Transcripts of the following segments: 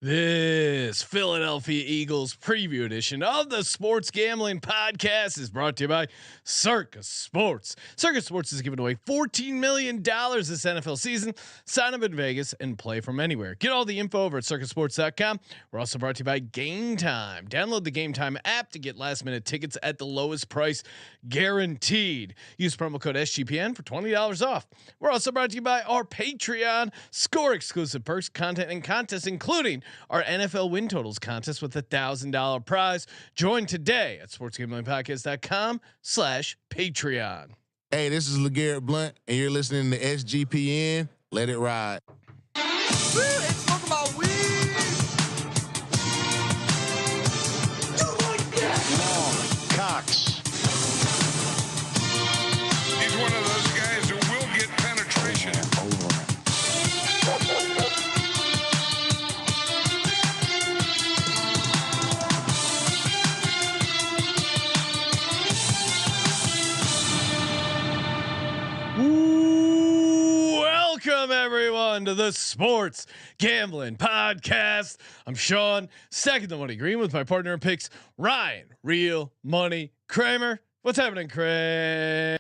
This Philadelphia Eagles preview edition of the Sports Gambling Podcast is brought to you by Circus Sports. Circus Sports is giving away $14 million this NFL season. Sign up in Vegas and play from anywhere. Get all the info over at circusports.com. We're also brought to you by Game Time. Download the Game Time app to get last minute tickets at the lowest price guaranteed. Use promo code SGPN for $20 off. We're also brought to you by our Patreon. Score exclusive perks, content, and contests, including our NFL win totals contest with $1,000 prize. Join today at sportsgamblingpodcast.com/Patreon. Hey, this is LeGarrette Blunt, and you're listening to SGPN. Let it ride. It's talking about weed. You like that? Long, Cox. He's one of those guys who will get penetration. Welcome everyone to the Sports Gambling Podcast. I'm Sean, second to Money Green, with my partner in picks, Ryan, Real Money Kramer. What's happening, Kramer?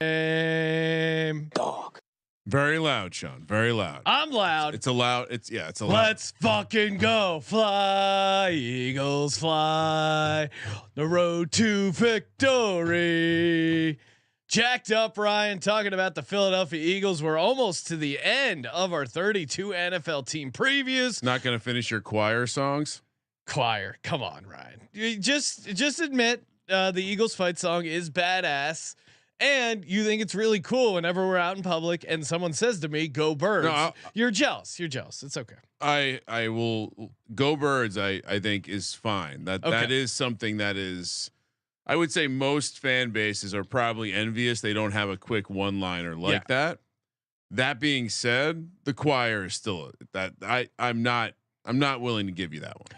Dog. Very loud, Sean. Very loud. I'm loud. It's a loud. It's a loud. Let's fucking go. Fly, Eagles, fly. The road to victory. Jacked up, Ryan, talking about the Philadelphia Eagles. We're almost to the end of our 32 NFL team previews. Not going to finish your choir songs. Choir, come on, Ryan. You just admit the Eagles fight song is badass, and you think it's really cool whenever we're out in public and someone says to me, "Go Birds." No, you're jealous. You're jealous. It's okay. I will go Birds. I think is fine. That is something that is. I would say most fan bases are probably envious they don't have a quick one-liner like that. That being said, the choir is still that I'm not willing to give you that one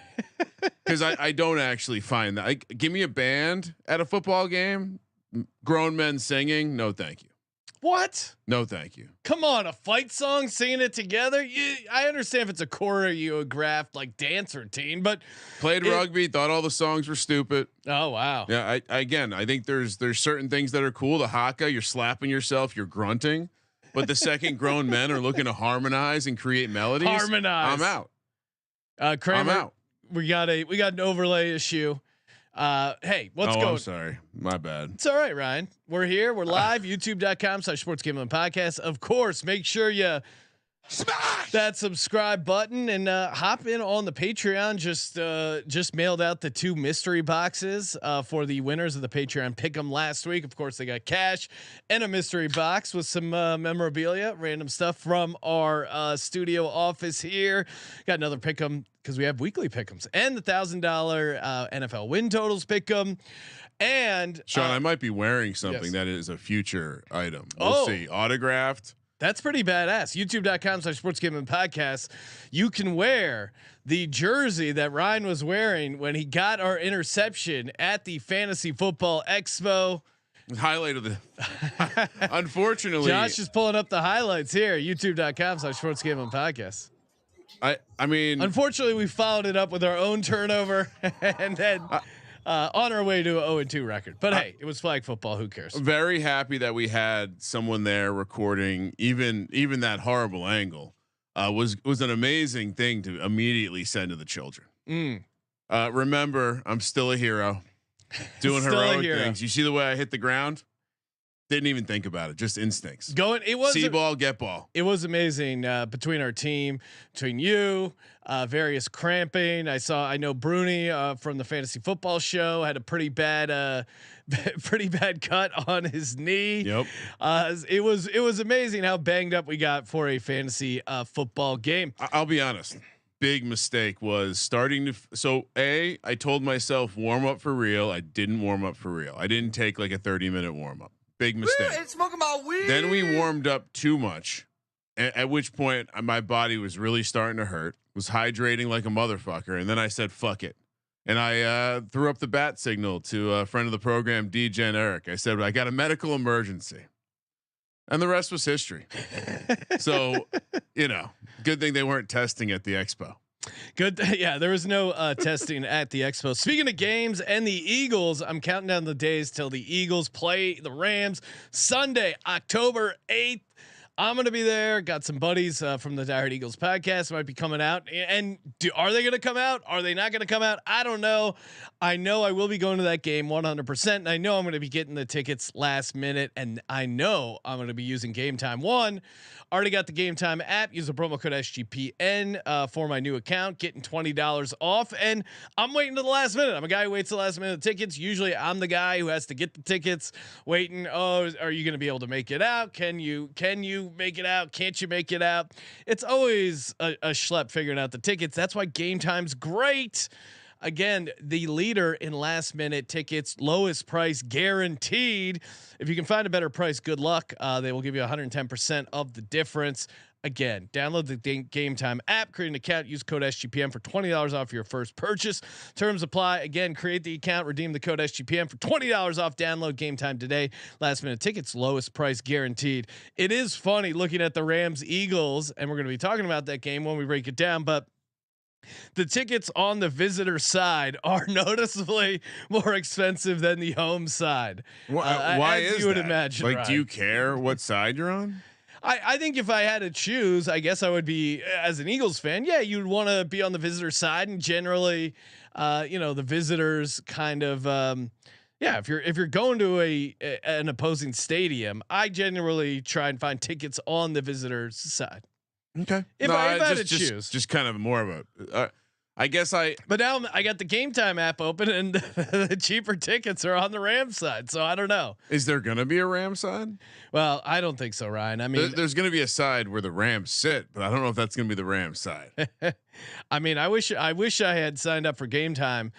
because I don't actually find that. Give me a band at a football game, grown men singing. No, thank you. What? No, thank you. Come on, a fight song, singing it together. I understand if it's a choreographed like dance routine, but played rugby, thought all the songs were stupid. Oh wow. Yeah, I think there's certain things that are cool. The haka, you're slapping yourself, you're grunting, but the second grown men are looking to harmonize and create melodies. Harmonize. I'm out. Kramer, I'm out. We got an overlay issue. Hey, what's going? I'm sorry, my bad. It's all right, Ryan. We're here. We're live. YouTube.com/Sports Gambling Podcast. Of course, make sure you smash that subscribe button and hop in on the Patreon. Just mailed out the 2 mystery boxes for the winners of the Patreon pick'em last week. Of course, they got cash and a mystery box with some memorabilia, random stuff from our studio office here. Got another pick'em because we have weekly pick'ems and the $1,000 NFL win totals pick'em. And Sean, I might be wearing something that is a future item. We'll see. Autographed. That's pretty badass. YouTube.com/Sports Gambling Podcast. You can wear the jersey that Ryan was wearing when he got our interception at the Fantasy Football Expo. Highlight of the. Unfortunately, Josh is pulling up the highlights here. YouTube.com/Sports Gambling Podcast. I mean, unfortunately, we followed it up with our own turnover and then. On our way to a 0-2 record, but hey, it was flag football. Who cares? Very happy that we had someone there recording even that horrible angle. Was an amazing thing to immediately send to the children. Remember, I'm still a hero, doing heroic things. You see the way I hit the ground? Didn't even think about it. Just instincts. It was see ball, get ball. It was amazing between our team, between you, various cramping. I know Bruni from the Fantasy Football Show had a pretty bad cut on his knee. Yep. It was amazing how banged up we got for a fantasy football game. I'll be honest. Big mistake was starting to. I told myself warm up for real. I didn't warm up for real. I didn't take like a 30-minute warm up. Big mistake. It's smoking my weed. Then we warmed up too much, at which point my body was really starting to hurt. Was hydrating like a motherfucker, and then I said fuck it, and I threw up the bat signal to a friend of the program, DJ and Eric. I said I got a medical emergency, and the rest was history. So, good thing they weren't testing at the expo. Good. Yeah, there was no testing at the expo. Speaking of games and the Eagles, I'm counting down the days till the Eagles play the Rams Sunday, October 8th. I'm going to be there. Got some buddies from the Die Hard Eagles podcast might be coming out. And are they going to come out? Are they not going to come out? I don't know. I know I will be going to that game 100%. And I know I'm going to be getting the tickets last minute. And I know I'm going to be using Game Time. Already got the Game Time app. Use the promo code SGPN for my new account, getting $20 off. And I'm waiting to the last minute. I'm a guy who waits to the last minute of tickets. Usually I'm the guy who has to get the tickets, waiting. Oh, are you going to be able to make it out? Can you make it out? Can't you make it out? It's always a schlep figuring out the tickets. That's why Game Time's great. Again, the leader in last minute tickets, lowest price guaranteed. If you can find a better price, good luck. They will give you 110% of the difference. Again, download the Game Time app, create an account, use code SGPN for $20 off your first purchase. Terms apply. Again, create the account, redeem the code SGPN for $20 off. Download Game Time today. Last minute tickets, lowest price guaranteed. It is funny looking at the Rams Eagles, and we're going to be talking about that game when we break it down, but the tickets on the visitor side are noticeably more expensive than the home side. Why is you would that? imagine? Like, Ryan. do you care what side you're on? I think if I had to choose, I guess I would be, as an Eagles fan. Yeah, you'd want to be on the visitor side, and generally, the visitors kind of, if you're going to an opposing stadium, I generally try and find tickets on the visitors side. Okay. If I had to choose, just kind of more of a, But now I got the Game Time app open, and the cheaper tickets are on the Rams side. So I don't know. Is there going to be a Ram side? Well, I don't think so, Ryan. I mean, there's going to be a side where the Rams sit, but I don't know if that's going to be the Rams side. I mean, I wish I had signed up for Game Time,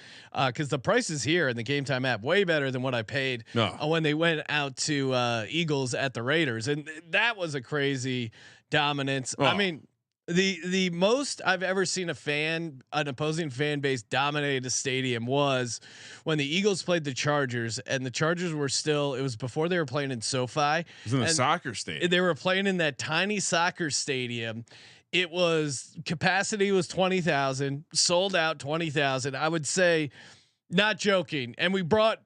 because the prices here in the Game Time app way better than what I paid when they went out to Eagles at the Raiders, and that was a crazy dominance. I mean, the most I've ever seen an opposing fan base dominate a stadium was when the Eagles played the Chargers, and the Chargers were still, it was before they were playing in SoFi. It was in a soccer stadium. They were playing in that tiny soccer stadium. It was, capacity was 20,000, sold out 20,000. I would say, not joking. And we brought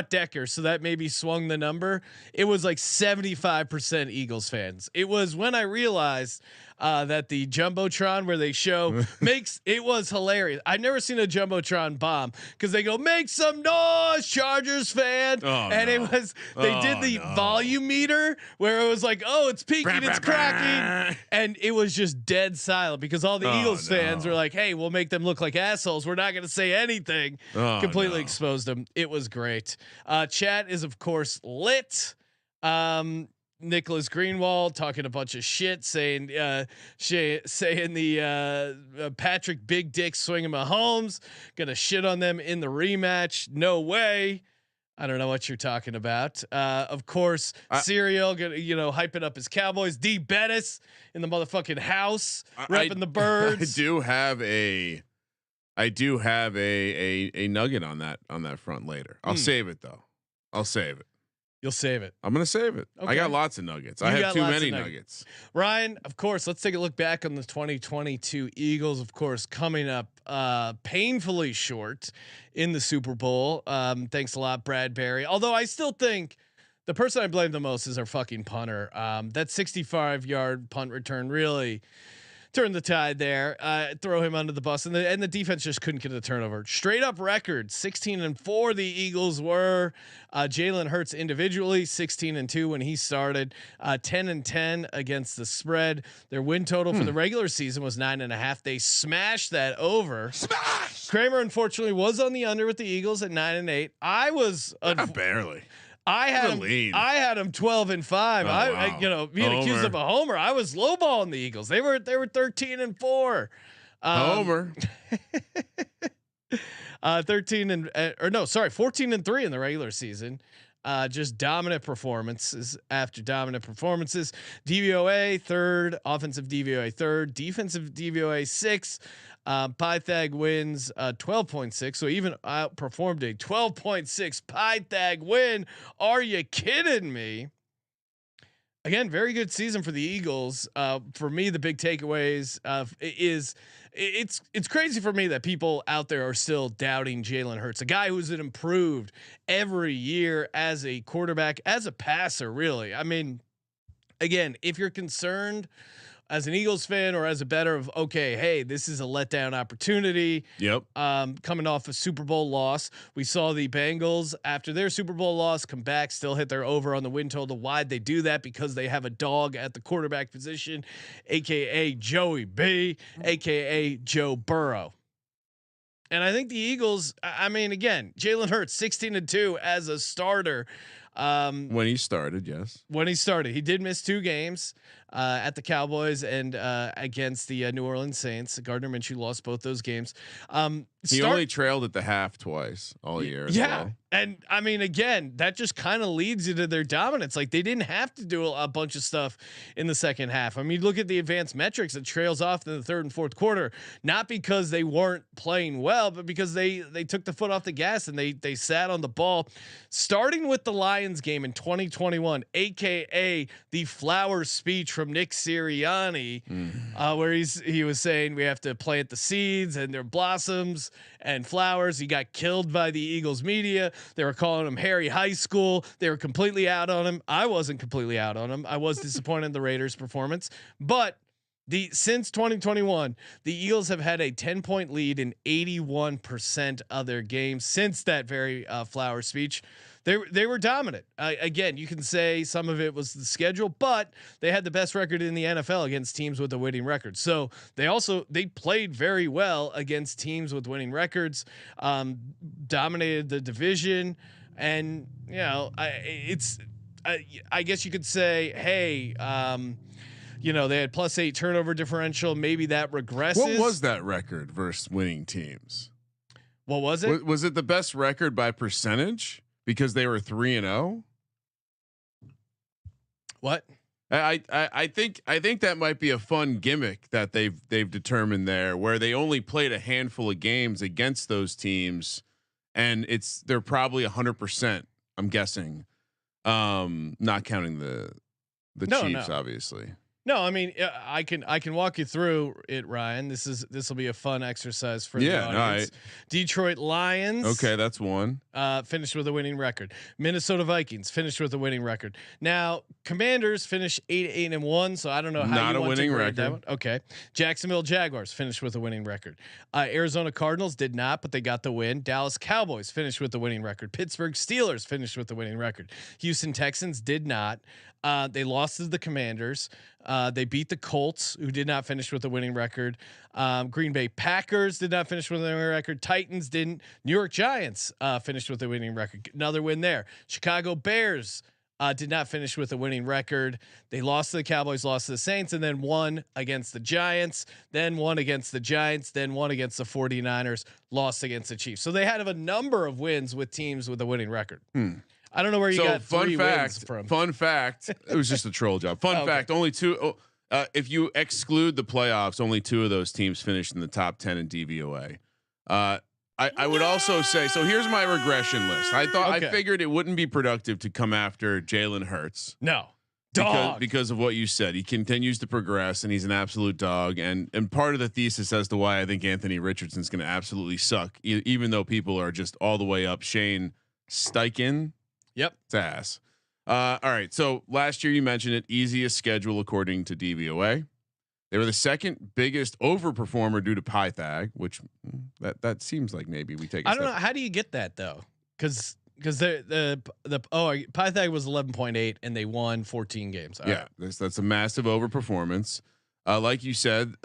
Decker, so that maybe swung the number. It was like 75% Eagles fans. It was when I realized that the Jumbotron where they show it was hilarious. I've never seen a Jumbotron bomb, because they go, make some noise, Chargers fan. It was, they did the volume meter where it was like, oh, it's peaking, it's cracking. And it was just dead silent, because all the Eagles fans were like, hey, we'll make them look like assholes. We're not going to say anything. Completely exposed them. It was great. Chat is of course lit. Nicholas Greenwald talking a bunch of shit, saying the Patrick Big Dick swinging Mahomes gonna shit on them in the rematch. No way. I don't know what you're talking about. Of course, Serial gonna hyping up his Cowboys. D Bettis in the motherfucking house, repping the Birds. I do have a nugget on that front later. I'll save it though. I'll save it. You'll save it. I'm going to save it. Okay. I got lots of nuggets. I have too many nuggets. Ryan, of course, let's take a look back on the 2022 Eagles, of course, coming up painfully short in the Super Bowl. Thanks a lot, Bradbury. Although I still think the person I blame the most is our fucking punter. That 65-yard punt return really turned the tide there. Throw him under the bus, and the defense just couldn't get a turnover. Straight up record, 16-4 the Eagles were. Jalen Hurts individually 16-2 when he started. 10-10 against the spread. Their win total for the regular season was 9.5. They smashed that over. Smash! Kramer unfortunately was on the under with the Eagles at 9-8. I was barely. I had him 12-5. I being accused of a homer. I was lowballing the Eagles. They were 13-4. Homer. 14-3 in the regular season. Just dominant performances after dominant performances. DVOA third, offensive DVOA third, defensive DVOA sixth. Pythag wins 12.6, so even outperformed a 12.6 Pythag win. Are you kidding me? Again, very good season for the Eagles. For me, the big takeaways is it's crazy for me that people out there are still doubting Jalen Hurts, a guy who's improved every year as a quarterback, as a passer. Really, I mean, again, if you're concerned as an Eagles fan or as a bettor of, okay, hey, this is a letdown opportunity. Yep. Coming off a Super Bowl loss, we saw the Bengals after their Super Bowl loss come back, still hit their over on the win total. Why'd they do that? Because they have a dog at the quarterback position, aka Joey B, aka Joe Burrow. And I think the Eagles, I mean, again, Jalen Hurts 16-2 as a starter. When he started, yes. When he started, he did miss 2 games at the Cowboys and against the New Orleans Saints. Gardner Minshew lost both those games. He only trailed at the half twice all year. Yeah. Well. And I mean, again, that just kind of leads you to their dominance. Like they didn't have to do a bunch of stuff in the second half. I mean, look at the advanced metrics. It trails off in the third and fourth quarter, not because they weren't playing well, but because they took the foot off the gas and they sat on the ball. Starting with the Lions game in 2021, aka the flower speech from Nick Sirianni, where he was saying we have to plant the seeds and their blossoms and flowers. He got killed by the Eagles media. They were calling him Harry High School. They were completely out on him. I wasn't completely out on him. I was disappointed in the Raiders' performance, but since 2021, the Eagles have had a 10-point lead in 81% of their games since that very flower speech. They were dominant. Again, you can say some of it was the schedule, but they had the best record in the NFL against teams with a winning record. So they played very well against teams with winning records, dominated the division, and you know, I guess you could say, hey, you know, they had +8 turnover differential. Maybe that regresses. What was that record versus winning teams? What was it? Was it the best record by percentage? Because they were 3-0. What? I think that might be a fun gimmick that they've determined there, where they only played a handful of games against those teams, and they're probably 100%. I'm guessing, not counting the Chiefs, obviously. No, I mean, I can walk you through it, Ryan. This will be a fun exercise for the audience. Detroit Lions. Okay, that's one. Finished with a winning record. Minnesota Vikings finished with a winning record. Now, Commanders finished 8-1, so I don't know how not you a want winning to grade record. that one. Okay, Jacksonville Jaguars finished with a winning record. Arizona Cardinals did not, but they got the win. Dallas Cowboys finished with a winning record. Pittsburgh Steelers finished with a winning record. Houston Texans did not. They lost to the Commanders. They beat the Colts, who did not finish with a winning record. Green Bay Packers did not finish with a winning record. Titans didn't. New York Giants finished with a winning record. Another win there. Chicago Bears did not finish with a winning record. They lost to the Cowboys, lost to the Saints, and then won against the Giants, then won against the Giants, then won against the 49ers, lost against the Chiefs. So they had a number of wins with teams with a winning record. I don't know where you got three wins from. Fun fact. It was just a troll job. Fun fact. Only 2. If you exclude the playoffs, only 2 of those teams finished in the top 10 in DVOA. I would also say, so here's my regression list. I figured it wouldn't be productive to come after Jalen Hurts. No. Because of what you said. He continues to progress and he's an absolute dog. And part of the thesis as to why I think Anthony Richardson's going to absolutely suck, even though people are just all the way up Shane Steichen. Yep. It's ass. All right. So last year you mentioned it, easiest schedule according to DVOA. They were the second biggest overperformer due to Pythag, which that seems like maybe we take. I don't know. How do you get that though? Because the Pythag was 11.8 and they won 14 games. All right. That's a massive overperformance. Like you said,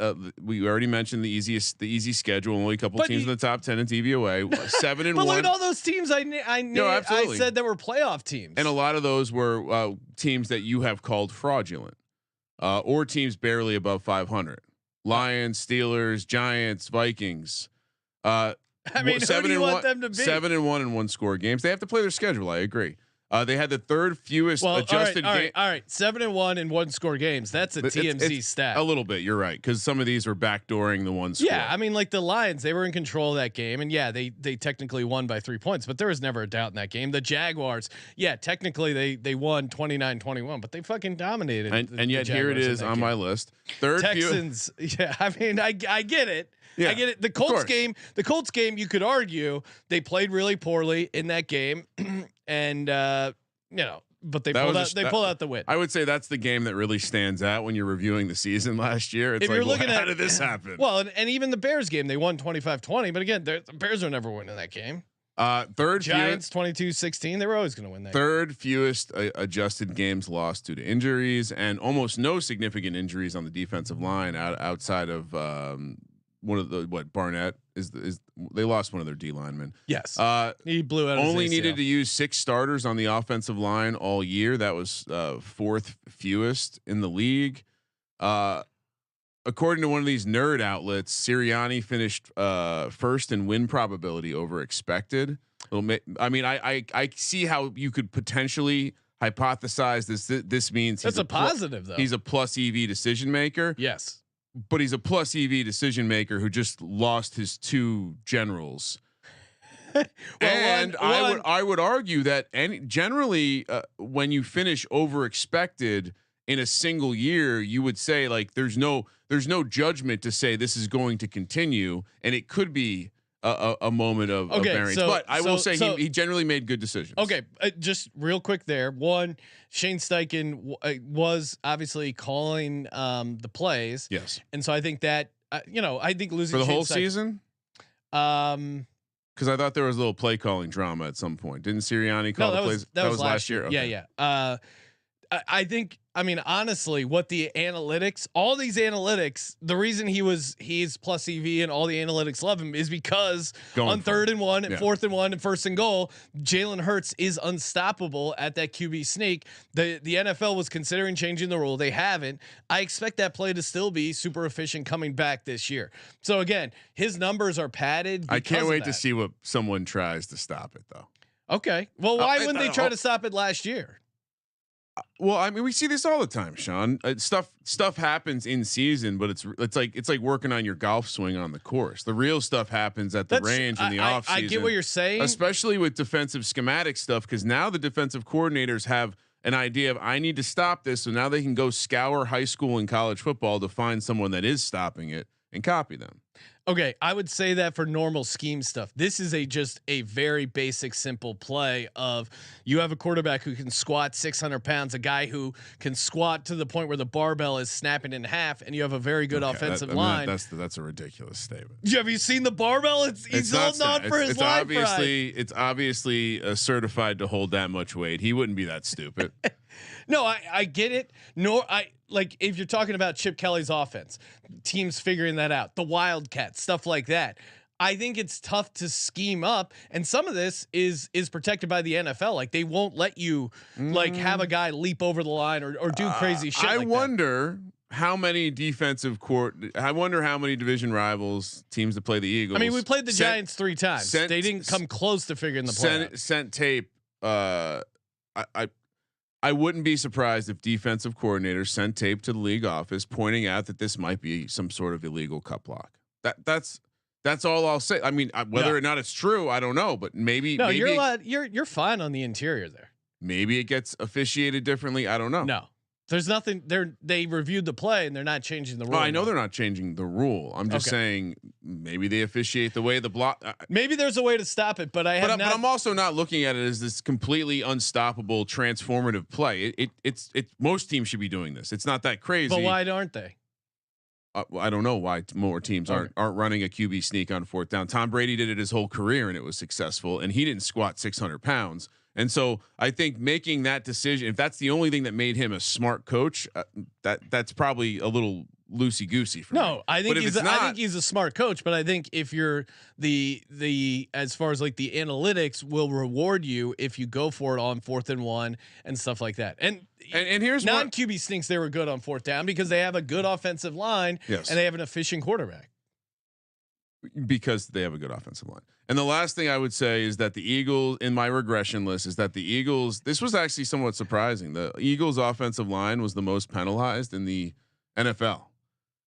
we already mentioned the easy schedule. Only a couple teams in the top 10 in DVOA. 7-1. But look at all those teams I said that were playoff teams, and a lot of those were teams that you have called fraudulent, or teams barely above 500. Lions, Steelers, Giants, Vikings. I mean, who do you want them to be? 7-1 in 1-score games. They have to play their schedule. I agree. They had the third fewest adjusted game. All right, 7-1 in one score games. That's a TMZ stat. A little bit, you're right, because some of these were backdooring the one score. Yeah, I mean, like the Lions, they were in control of that game, and yeah, they technically won by 3 points, but there was never a doubt in that game. The Jaguars, yeah, technically they won 29-21, but they fucking dominated. And yet here it is on my list. Third Texans. Yeah, I mean, I get it. Yeah, I get it. The Colts game, you could argue they played really poorly in that game, and but they pulled out the win. I would say that's the game that really stands out when you're reviewing the season last year. It's if you're looking how did this happen? Well, and even the Bears game, they won 25-20, but again, the Bears are never winning that game. Third Giants 22-16. They were always going to win that. Third fewest adjusted games lost due to injuries, and almost no significant injuries on the defensive line outside of one of the Barnett is they lost one of their D linemen. Yes, he blew out. Only his ACL. needed to use 6 starters on the offensive line all year. That was fourth fewest in the league. According to one of these nerd outlets, Sirianni finished first in win probability over expected. I mean, I see how you could potentially hypothesize this means that's a positive though. He's a plus EV decision maker. Yes. But he's a plus EV decision maker who just lost his 2 generals. I would argue that generally when you finish over expected in a single year, you would say like there's no judgment to say this is going to continue, and it could be a moment of variance. But I will say he generally made good decisions. Okay, just real quick there. One, Shane Steichen was obviously calling the plays. Yes, and so I think that I think losing for the Shane whole Steichen, season. Because I thought there was a little play calling drama at some point. Didn't Sirianni call the plays? That was last year. Okay. Yeah. I think, I mean, honestly, what the analytics, all these analytics, the reason he's plus EV and all the analytics love him is because on 3rd and 1 and 4th and 1 and 1st and goal, Jalen Hurts is unstoppable at that QB sneak. The NFL was considering changing the rule. They haven't. I expect that play to still be super efficient coming back this year. So again, his numbers are padded. I can't wait to see what someone tries to stop it though. Okay. Well, why wouldn't they try to stop it last year? Well, I mean, we see this all the time, Sean. Stuff happens in season, but it's like working on your golf swing on the course. The real stuff happens at the range in the off season. I get what you're saying, especially with defensive schematic stuff, because now the defensive coordinators have an idea of I need to stop this, so now they can go scour high school and college football to find someone that is stopping it and copy them. Okay, I would say that for normal scheme stuff. This is just a very basic, simple play of you have a quarterback who can squat 600 pounds, a guy who can squat to the point where the barbell is snapping in half, and you have a very good offensive line. That's a ridiculous statement. Have you seen the barbell? He's holding on for his life. It's obviously certified to hold that much weight. He wouldn't be that stupid. No, I get it. Like if you're talking about Chip Kelly's offense, teams figuring that out, the Wildcats, stuff like that. I think it's tough to scheme up, and some of this is protected by the NFL. Like they won't let you like have a guy leap over the line or do crazy shit. I wonder how many I wonder how many division rivals teams that play the Eagles. I mean, we played the Giants 3 times. They didn't come close to figuring the play out. Sent tape. I wouldn't be surprised if defensive coordinators sent tape to the league office pointing out that this might be some sort of illegal cut block. That's all I'll say. I mean, whether or not it's true, I don't know, but maybe. No, you're fine on the interior there. Maybe it gets officiated differently. I don't know. No, there's nothing. They reviewed the play and they're not changing the rule. Oh, I know they're not changing the rule. I'm just saying maybe they officiate the way the block. Maybe there's a way to stop it, but but I'm also not looking at it as this completely unstoppable transformative play. It's most teams should be doing this. It's not that crazy. But why aren't they? I don't know why more teams aren't running a QB sneak on 4th down. Tom Brady did it his whole career and it was successful, and he didn't squat 600 pounds. And so I think making that decision, if that's the only thing that made him a smart coach, that's probably a little loosey goosey for me. I think he's a smart coach, but I think if you're the as far as like the analytics will reward you if you go for it on 4th and 1 and stuff like that. And here's non-QB stinks. They were good on 4th down because they have a good offensive line and they have an efficient quarterback. because they have a good offensive line. And the last thing I would say is that the Eagles, in my regression list, is that the Eagles. This was actually somewhat surprising. The Eagles' offensive line was the most penalized in the NFL.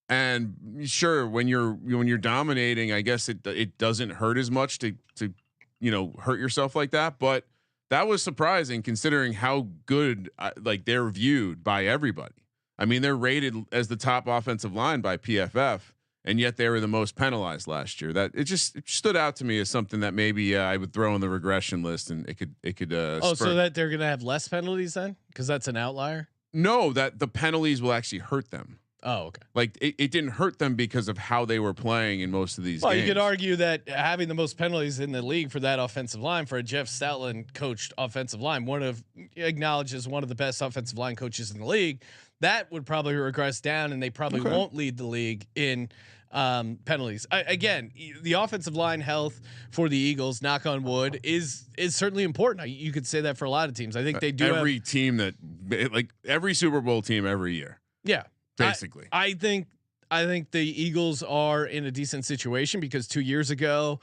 And sure, when you're dominating, I guess it doesn't hurt as much to hurt yourself like that. But that was surprising considering how good like they're viewed by everybody. I mean, they're rated as the top offensive line by PFF, and yet they were the most penalized last year. That it stood out to me as something that maybe I would throw in the regression list, and it could. So that they're gonna have less penalties then, because that's an outlier. No, that the penalties will actually hurt them. Oh, okay. Like it didn't hurt them because of how they were playing in most of these games. You could argue that having the most penalties in the league for that offensive line, for a Jeff Stoutland coached offensive line, acknowledged as one of the best offensive line coaches in the league, that would probably regress down, and they probably won't lead the league in penalties. Again, the offensive line health for the Eagles, knock on wood, is certainly important. You could say that for a lot of teams. I think they do. Every team every Super Bowl team every year. Yeah. Basically, I think the Eagles are in a decent situation because 2 years ago,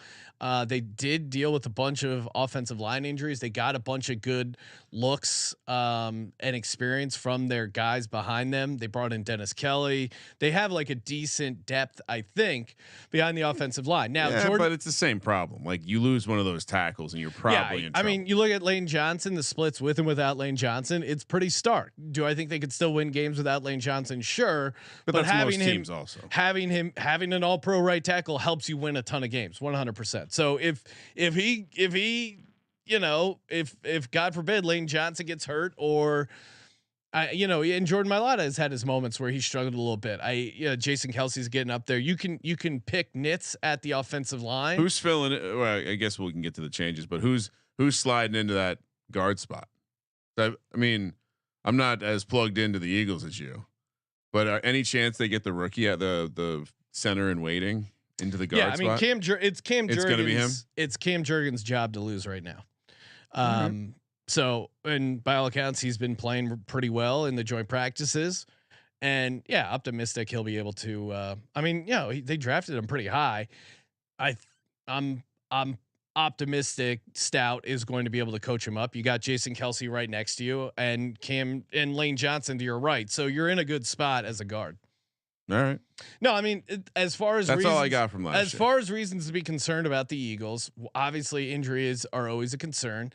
they did deal with a bunch of offensive line injuries. They got a bunch of good looks and experience from their guys behind them. They brought in Dennis Kelly. They have like a decent depth, I think, behind the offensive line. Now, Jordan, but it's the same problem. Like you lose one of those tackles and you're probably in trouble. I mean, you look at Lane Johnson, the splits with and without Lane Johnson, it's pretty stark. Do I think they could still win games without Lane Johnson? Sure, but having him also having an All-Pro right tackle helps you win a ton of games, 100%. So if God forbid Lane Johnson gets hurt, or and Jordan Mailata has had his moments where he struggled a little bit. Jason Kelsey's getting up there. You can pick nits at the offensive line. Who's filling it? Well, I guess we can get to the changes, but who's sliding into that guard spot? I mean, I'm not as plugged into the Eagles as you, but any chance they get the rookie at the center and waiting into the guard spot? Yeah, I mean, it's Cam Jurgens. It's going to be him. It's Cam Jurgens' job to lose right now. So, and by all accounts, he's been playing pretty well in the joint practices, and optimistic he'll be able to. They drafted him pretty high. I'm optimistic Stout is going to be able to coach him up. You got Jason Kelsey right next to you, and Cam and Lane Johnson to your right, so you're in a good spot as a guard. All right. No, I mean, as far as that's all I got from last year. As far as reasons to be concerned about the Eagles, obviously injuries are always a concern.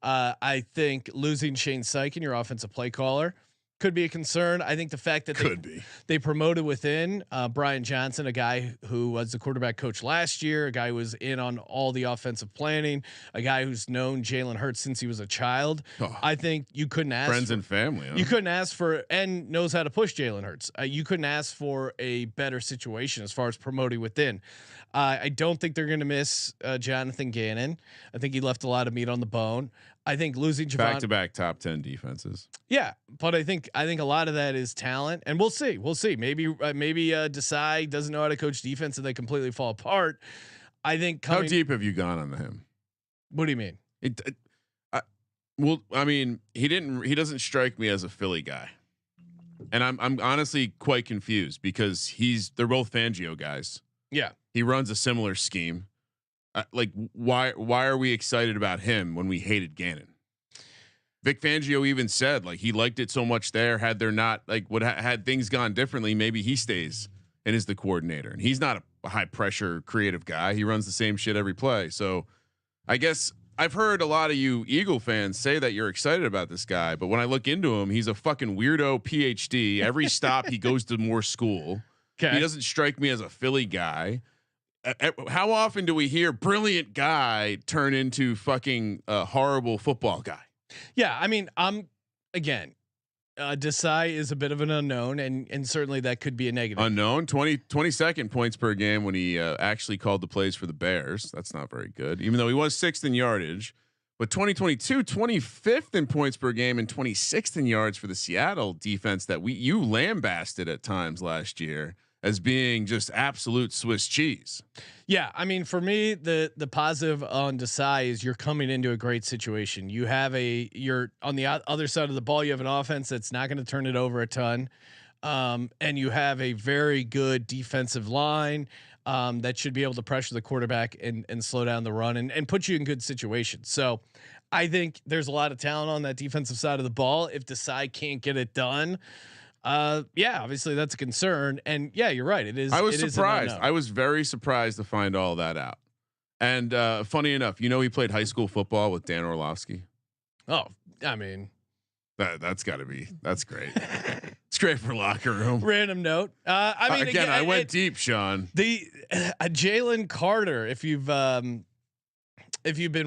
I think losing Shane Steichen, your offensive play caller, could be a concern. I think the fact that they promoted within Brian Johnson, a guy who was the quarterback coach last year, a guy who was in on all the offensive planning, a guy who's known Jalen Hurts since he was a child. I think you couldn't ask friends and family. Huh? You couldn't ask for, and knows how to push Jalen Hurts. You couldn't ask for a better situation as far as promoting within. I don't think they're going to miss Jonathan Gannon. I think he left a lot of meat on the bone. I think losing back-to-back top 10 defenses. Yeah, but I think a lot of that is talent, and we'll see. Maybe Desai doesn't know how to coach defense, and they completely fall apart. I think. How deep have you gone on him? What do you mean? He doesn't strike me as a Philly guy, and I'm honestly quite confused because they're both Fangio guys. Yeah, he runs a similar scheme. Why are we excited about him when we hated Gannon? Vic Fangio even said he liked it so much there. Had there not had things gone differently, maybe he stays and is the coordinator. And he's not a high pressure creative guy. He runs the same shit every play. So I guess I've heard a lot of you Eagle fans say that you're excited about this guy, but when I look into him, he's a fucking weirdo PhD. Every stop he goes to more school. Okay. He doesn't strike me as a Philly guy. How often do we hear brilliant guy turn into fucking horrible football guy? Yeah, I mean, again, Desai is a bit of an unknown, and certainly that could be a negative. Unknown, 22nd points per game when he actually called the plays for the Bears. That's not very good, even though he was 6th in yardage. But 2022, 25th in points per game and 26th in yards for the Seattle defense that you lambasted at times last year as being just absolute Swiss cheese. Yeah, I mean, for me, the positive on Desai is you're coming into a great situation. You're on the other side of the ball. You have an offense that's not going to turn it over a ton. and you have a very good defensive line that should be able to pressure the quarterback and slow down the run and put you in good situations. So I think there's a lot of talent on that defensive side of the ball. If Desai can't get it done, yeah, obviously that's a concern. And yeah, you're right. It is. I was surprised. I was very surprised to find all that out. And funny enough, he played high school football with Dan Orlovsky. Oh, I mean, that's great. It's great for locker room. Random note. I mean, again, I went deep, Sean. The Jalen Carter. If you've been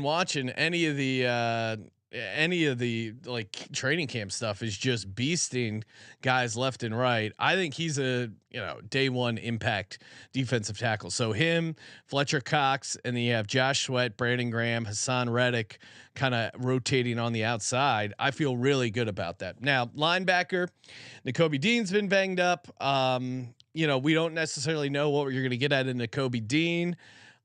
watching any of the like training camp stuff, is just beasting guys left and right. I think he's a day one impact defensive tackle. So him, Fletcher Cox, and then you have Josh Sweat, Brandon Graham, Hassan Reddick, kind of rotating on the outside. I feel really good about that. Now linebacker, Nakobe Dean's been banged up. We don't necessarily know what you're going to get at in Nakobe Dean.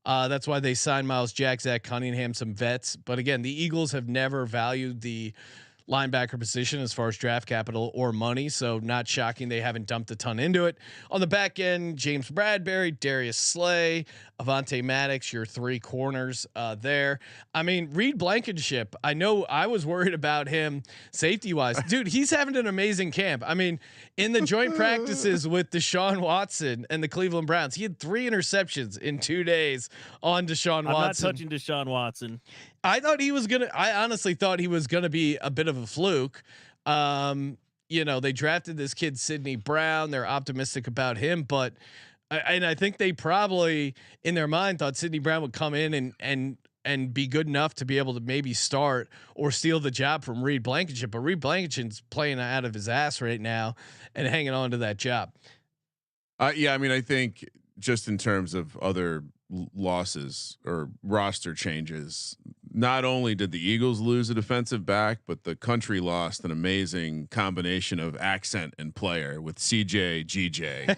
That's why they signed Miles Jack, Zach Cunningham, some vets. But again, the Eagles have never valued the linebacker position as far as draft capital or money. So not shocking they haven't dumped a ton into it. On the back end, James Bradbury, Darius Slay, Avante Maddox, your three corners there. I mean, Reed Blankenship, I know I was worried about him safety wise. Dude, he's having an amazing camp. I mean, in the joint practices with Deshaun Watson and the Cleveland Browns, he had 3 interceptions in 2 days on Deshaun Watson. I'm not touching Deshaun Watson. I honestly thought he was gonna be a bit of a fluke. They drafted this kid Sidney Brown. They're optimistic about him, but I think they probably in their mind thought Sidney Brown would come in and be good enough to be able to maybe start or steal the job from Reed Blankenship. But Reed Blankenship's playing out of his ass right now and hanging on to that job. Yeah, I mean, I think just in terms of other losses or roster changes, not only did the Eagles lose a defensive back, but the country lost an amazing combination of accent and player with CJ GJ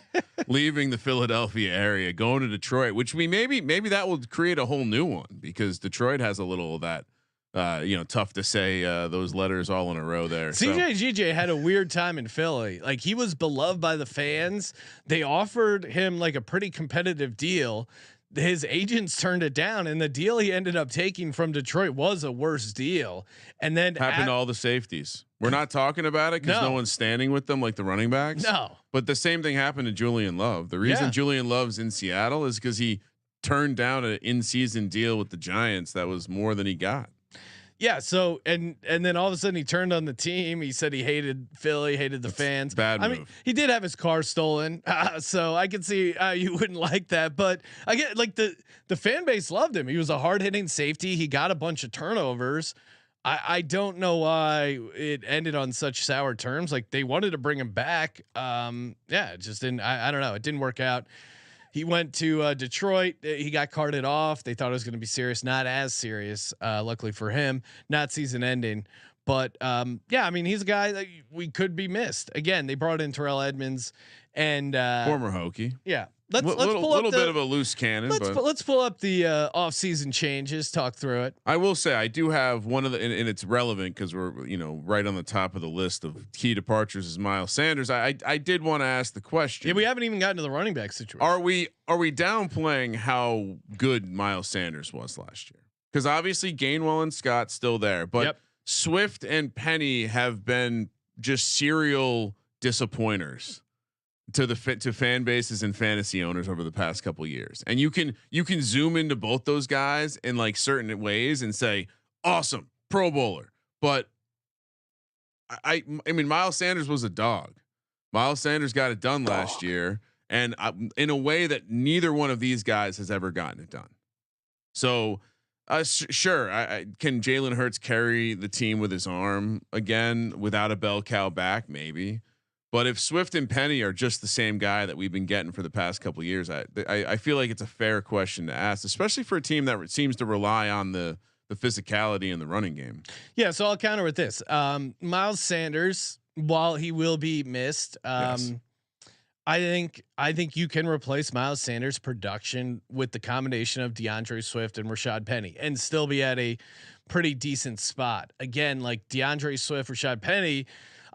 leaving the Philadelphia area, going to Detroit, which maybe that will create a whole new one because Detroit has a little of that. Tough to say those letters all in a row there. CJ GJ had a weird time in Philly. Like he was beloved by the fans. They offered him like a pretty competitive deal. His agents turned it down, and the deal he ended up taking from Detroit was a worse deal. And then happened to all the safeties. We're not talking about it because no one's standing with them like the running backs. No, but the same thing happened to Julian Love. The reason Julian Love's in Seattle is because he turned down an in-season deal with the Giants that was more than he got. Yeah. So and then all of a sudden he turned on the team. He said he hated Philly, hated the fans. Bad move. I mean, he did have his car stolen, so I could see you wouldn't like that. But I get like the fan base loved him. He was a hard hitting safety. He got a bunch of turnovers. I don't know why it ended on such sour terms. Like they wanted to bring him back. It just didn't. I don't know. It didn't work out. He went to Detroit. He got carted off. They thought it was going to be serious. Not as serious, luckily for him. Not season ending. But I mean, he's a guy that we could be missed. Again, they brought in Terrell Edmonds and former Hokie. Yeah. Let's pull up little bit of a loose cannon. Let's pull up the off-season changes. Talk through it. I will say I do have one of the, and it's relevant because we're right on the top of the list of key departures is Miles Sanders. I did want to ask the question. Yeah, we haven't even gotten to the running back situation. Are we downplaying how good Miles Sanders was last year? Because obviously Gainwell and Scott still there, but Swift and Penny have been just serial disappointers to fan bases and fantasy owners over the past couple of years. And you can zoom into both those guys in like certain ways and say, awesome, Pro Bowler. But I mean, Miles Sanders was a dog. Miles Sanders got it done last year, and in a way that neither one of these guys has ever gotten it done. So sure, can Jalen Hurts carry the team with his arm again without a bell cow back? Maybe. But if Swift and Penny are just the same guy that we've been getting for the past couple of years, I feel like it's a fair question to ask, especially for a team that seems to rely on the physicality in the running game. Yeah, so I'll counter with this. Miles Sanders, while he will be missed, Yes. I think you can replace Miles Sanders' production with the combination of DeAndre Swift and Rashad Penny and still be at a pretty decent spot. Again, like DeAndre Swift, Rashad Penny,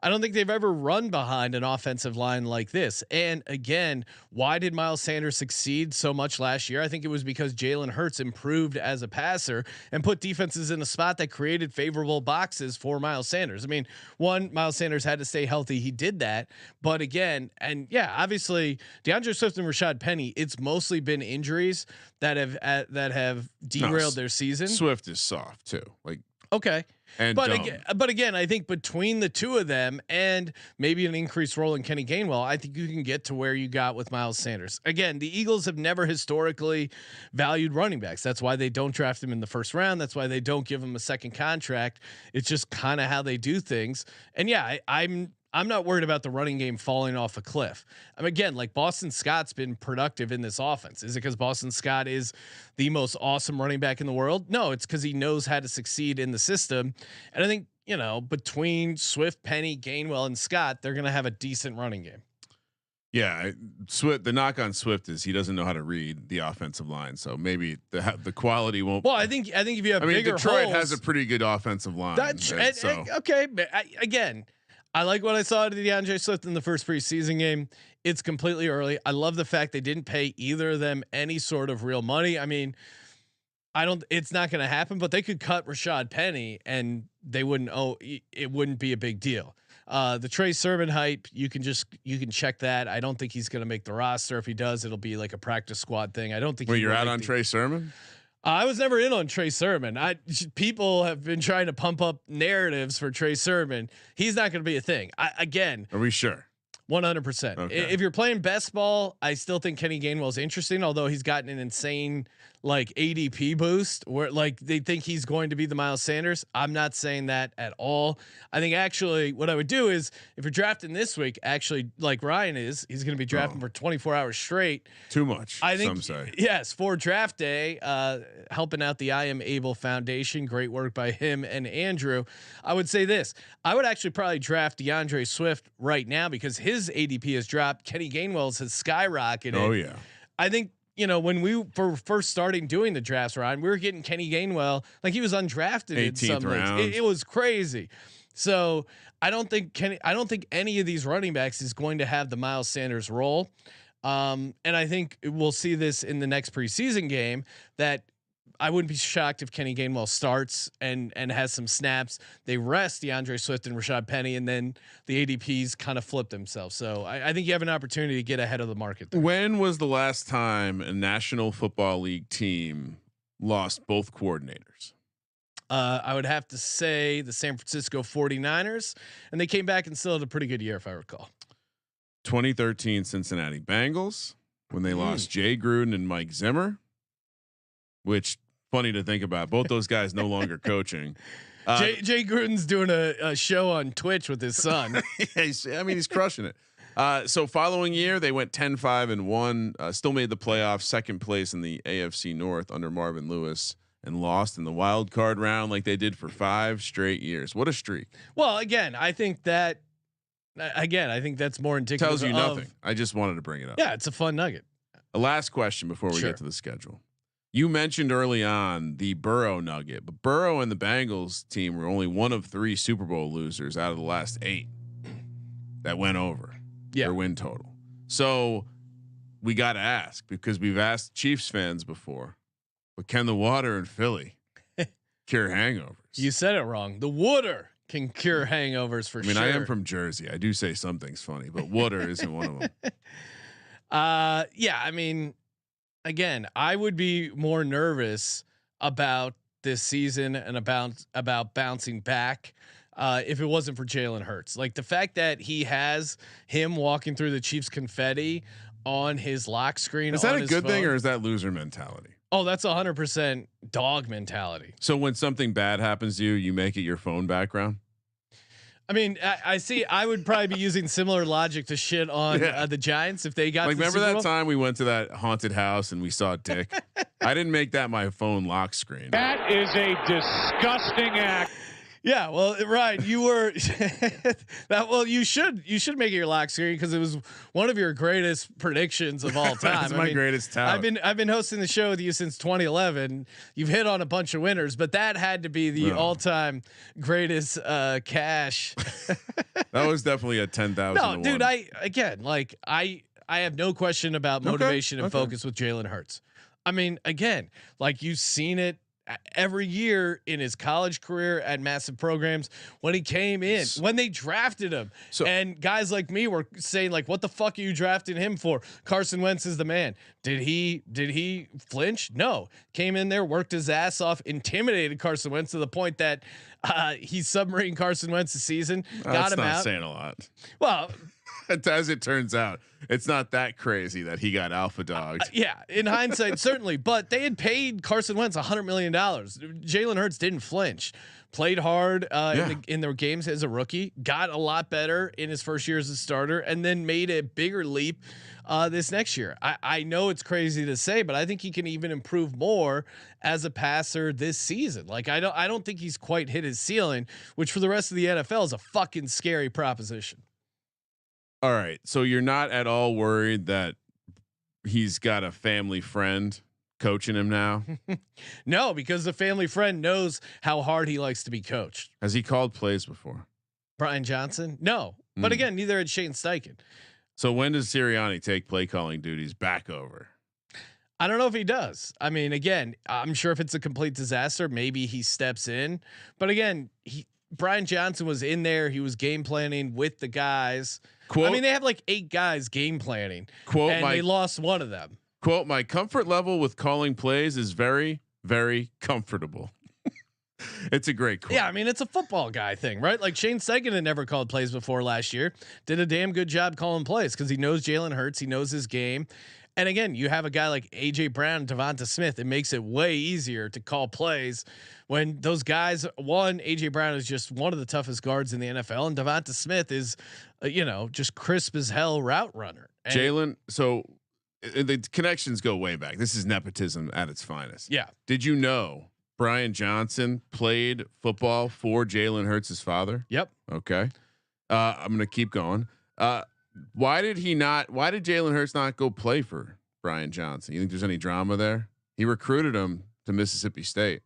I don't think they've ever run behind an offensive line like this. And again, why did Miles Sanders succeed so much last year? I think it was because Jalen Hurts improved as a passer and put defenses in a spot that created favorable boxes for Miles Sanders. I mean, one, Miles Sanders had to stay healthy. He did that. But again, and yeah, obviously DeAndre Swift and Rashad Penny, it's mostly been injuries that have derailed their season. Swift is soft too. Like, okay. and but again, I think between the two of them and maybe an increased role in Kenny Gainwell, I think you can get to where you got with Miles Sanders. Again, the Eagles have never historically valued running backs. That's why they don't draft him in the first round. That's why they don't give him a second contract. It's just kind of how they do things. And yeah, I'm not worried about the running game falling off a cliff. Again, like Boston Scott's been productive in this offense. Is it because Boston Scott is the most awesome running back in the world? No, it's because he knows how to succeed in the system. And I think, between Swift, Penny, Gainwell, and Scott, they're going to have a decent running game. Yeah, Swift. The knock on Swift is he doesn't know how to read the offensive line, so maybe the quality won't. Well, I think if you have, bigger Detroit holes, has a pretty good offensive line. Okay, but I like what I saw out of DeAndre Swift in the first preseason game. It's completely early. I love the fact they didn't pay either of them any sort of real money. I mean, it's not going to happen, but they could cut Rashad Penny and they wouldn't it wouldn't be a big deal. The Trey Sermon hype, you can check that. I don't think he's going to make the roster. If he does, it'll be like a practice squad thing. I don't think. Wait, you're out on Trey Sermon? I was never in on Trey Sermon. People have been trying to pump up narratives for Trey Sermon. He's not going to be a thing. Are we sure? 100%. Okay. If you're playing best ball, I still think Kenny Gainwell is interesting, although he's gotten an insane ADP boost where they think he's going to be the Miles Sanders. I'm not saying that at all. I think actually what I would do is if you're drafting this week, actually like Ryan is, he's going to be drafting for 24 hours straight. Too much. I think, some say. Yes, for draft day, helping out the I Am Able Foundation. Great work by him and Andrew. I would say this. I would actually probably draft DeAndre Swift right now because his ADP has dropped. Kenny Gainwell's has skyrocketed. Oh yeah. I think, when we were first starting doing the drafts, Ryan, we were getting Kenny Gainwell like he was undrafted in some round. It was crazy. So I don't think any of these running backs is going to have the Miles Sanders role. And I think we'll see this in the next preseason game that I wouldn't be shocked if Kenny Gainwell starts and has some snaps. They rest DeAndre Swift and Rashad Penny, and then the ADPs kind of flip themselves. So I think you have an opportunity to get ahead of the market there. When was the last time a National Football League team lost both coordinators? I would have to say the San Francisco 49ers, and they came back and still had a pretty good year, if I recall. 2013 Cincinnati Bengals when they lost Jay Gruden and Mike Zimmer, which funny to think about. Both those guys no longer coaching. Jay Gruden's doing a show on Twitch with his son. He's crushing it. So following year they went 10-5-1, still made the playoffs, second place in the AFC North under Marvin Lewis, and lost in the wild card round like they did for 5 straight years. What a streak. Well, I think that's more indicative. Tells you nothing. I just wanted to bring it up. Yeah, it's a fun nugget. A last question before we get to the schedule. You mentioned early on the Burrow nugget, but Burrow and the Bengals team were only one of 3 Super Bowl losers out of the last 8 that went over their win total. So we got to ask, because we've asked Chiefs fans before, but can the water in Philly cure hangovers? You said it wrong. The water can cure hangovers for sure. I am from Jersey. I do say something's funny, but water isn't one of them. Again, I would be more nervous about this season and about bouncing back if it wasn't for Jalen Hurts. Like the fact that he has him walking through the Chiefs confetti on his lock screen. Is that a good thing or is that loser mentality? Oh, that's 100% dog mentality. So when something bad happens to you, you make it your phone background? I see. I would probably be using similar logic to shit on the Giants if they got. Remember that time we went to that haunted house and we saw Dick? I didn't make that my phone lock screen. That is a disgusting act. Yeah, well, Ryan, you were that. Well, you should make it your lock screen because it was one of your greatest predictions of all time. That's my greatest talent. I've been hosting the show with you since 2011. You've hit on a bunch of winners, but that had to be the all-time greatest cash. That was definitely a 10,000. No, dude, I have no question about motivation and focus with Jalen Hurts. I mean, again, like you've seen it every year in his college career at massive programs when he came in, when they drafted him, and guys like me were saying like, what the fuck are you drafting him for? Carson Wentz is the man. Did he flinch? No, came in there, worked his ass off, intimidated Carson Wentz to the point that he submarined Carson Wentz this season, got him out. Saying a lot. Well, as it turns out, it's not that crazy that he got alpha dogged. Yeah, in hindsight, certainly. But they had paid Carson Wentz $100 million. Jalen Hurts didn't flinch, played hard in their games as a rookie, got a lot better in his first year as a starter, and then made a bigger leap this next year. I know it's crazy to say, but I think he can even improve more as a passer this season. Like I don't think he's quite hit his ceiling, which for the rest of the NFL is a fucking scary proposition. All right, so you're not at all worried that he's got a family friend coaching him now? No, because the family friend knows how hard he likes to be coached. Has he called plays before? Brian Johnson? No, but again, neither had Shane Steichen. So when does Sirianni take play calling duties back over? I don't know if he does. I mean, again, I'm sure if it's a complete disaster, maybe he steps in. But again, Brian Johnson was in there. He was game planning with the guys. Quote, I mean, they have like 8 guys game planning. Quote, and they lost one of them. Quote, my comfort level with calling plays is very, very comfortable. It's a great quote. Yeah, I mean, it's a football guy thing, right? Like Shane Steichen had never called plays before last year. Did a damn good job calling plays because he knows Jalen Hurts. He knows his game. And again, you have a guy like AJ Brown and Devonta Smith. It makes it way easier to call plays when those guys. One, AJ Brown is just one of the toughest guards in the NFL, and Devonta Smith is, just crisp as hell route runner. Jalen. So the connections go way back. This is nepotism at its finest. Yeah. Did you know Brian Johnson played football for Jalen Hurts' father? Yep. Okay. I'm gonna keep going. Why did Jalen Hurts not go play for Brian Johnson? You think there's any drama there? He recruited him to Mississippi State,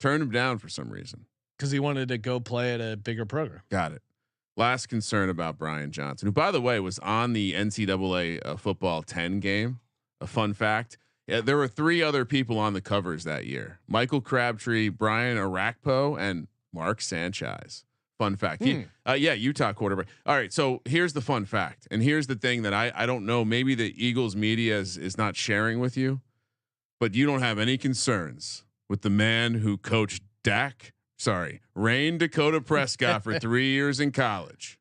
turned him down for some reason because he wanted to go play at a bigger program. Got it. Last concern about Brian Johnson, who by the way was on the NCAA football 10 game. A fun fact. Yeah, there were 3 other people on the covers that year: Michael Crabtree, Brian Arakpo, and Mark Sanchez. Fun fact. Utah quarterback. All right. So here's the fun fact. And here's the thing that I don't know. Maybe the Eagles media is not sharing with you, but you don't have any concerns with the man who coached Rayne Dakota Prescott for 3 years in college.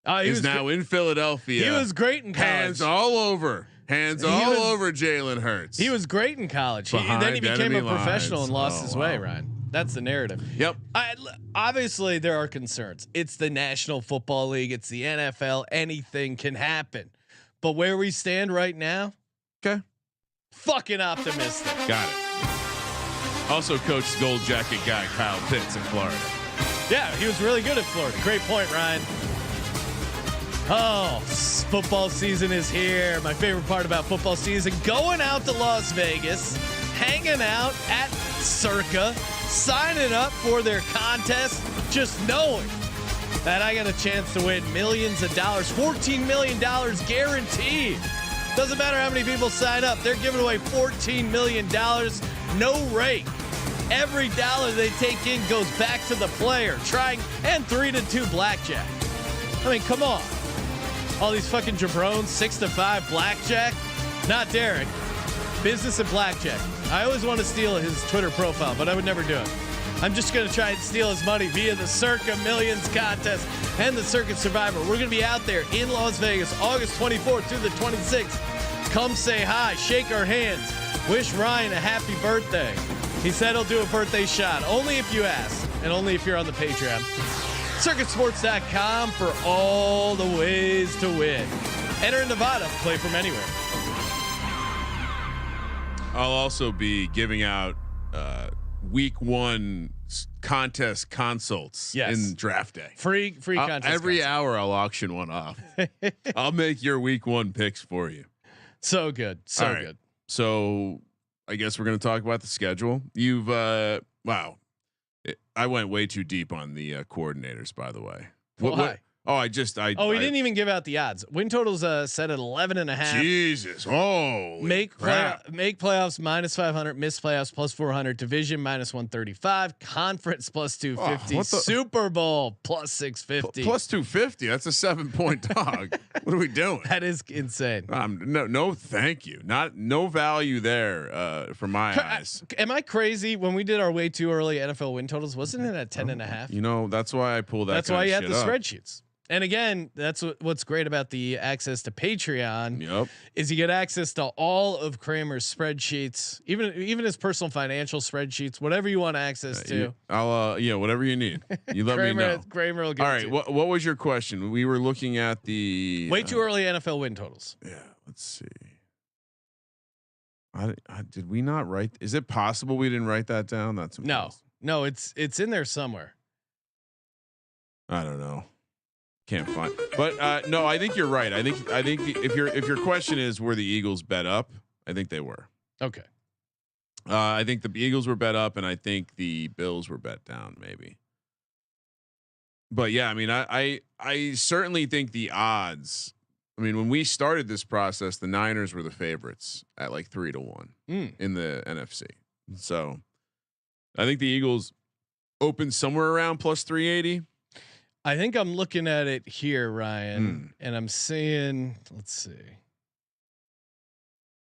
He's now in Philadelphia. He was great in college. Hands all over Jalen Hurts. He was great in college. Then he became a professional and lost his way, Ryan. That's the narrative. Yep. Obviously, there are concerns. It's the National Football League. It's the NFL. Anything can happen. But where we stand right now, okay, fucking optimistic. Got it. Also coached Gold Jacket guy Kyle Pitts in Florida. Yeah, he was really good at Florida. Great point, Ryan. Oh, football season is here. My favorite part about football season: going out to Las Vegas, hanging out at Circa, signing up for their contest, just knowing that I got a chance to win millions of dollars, $14 million guaranteed. Doesn't matter how many people sign up. They're giving away $14 million, no rate. Every dollar they take in goes back to the player, and 3-2 blackjack. I mean, come on. All these fucking jabrones, 6-5 blackjack. Not Derek. Business and blackjack. I always want to steal his Twitter profile, but I would never do it. I'm just going to try and steal his money via the Circa Millions contest and the Circuit Survivor. We're going to be out there in Las Vegas, August 24th through the 26th. Come say hi, shake our hands, wish Ryan a happy birthday. He said he'll do a birthday shot, only if you ask, and only if you're on the Patreon. CircuitSports.com for all the ways to win. Enter in Nevada, play from anywhere. I'll also be giving out week 1 contest consults in draft day. Free contest. Every hour I'll auction one off. I'll make your week 1 picks for you. So good. So good. So I guess we're going to talk about the schedule. You've wow. I went way too deep on the coordinators, by the way. Why? We didn't even give out the odds. Win totals set at 11.5. Jesus. Oh, make playoffs -500, miss playoffs +400, division -135, conference +250, Super Bowl +650, +250. That's a 7-point dog. What are we doing? That is insane. No, thank you. No value there for my eyes. Am I crazy? When we did our way too early NFL win totals, wasn't it at 10.5? That's why I pulled that. That's why you have the spreadsheets. And again, that's what's great about the access to Patreon. Yep. Is you get access to all of Kramer's spreadsheets, even his personal financial spreadsheets, whatever you want access to. I'll whatever you need. You let me know. Kramer will give all right. What was your question? We were looking at the way too early NFL win totals. Yeah. Let's see. Did we not write? Is it possible we didn't write that down? That's impossible. No. It's in there somewhere. I don't know. Can't find, but no, I think you're right. I think if your question is were the Eagles bet up, I think they were. Okay. I think the Eagles were bet up, and I think the Bills were bet down, maybe. But yeah, I mean, I certainly think the odds. I mean, when we started this process, the Niners were the favorites at like 3-1 in the NFC. So I think the Eagles opened somewhere around +380. I think I'm looking at it here, Ryan, and I'm seeing, let's see.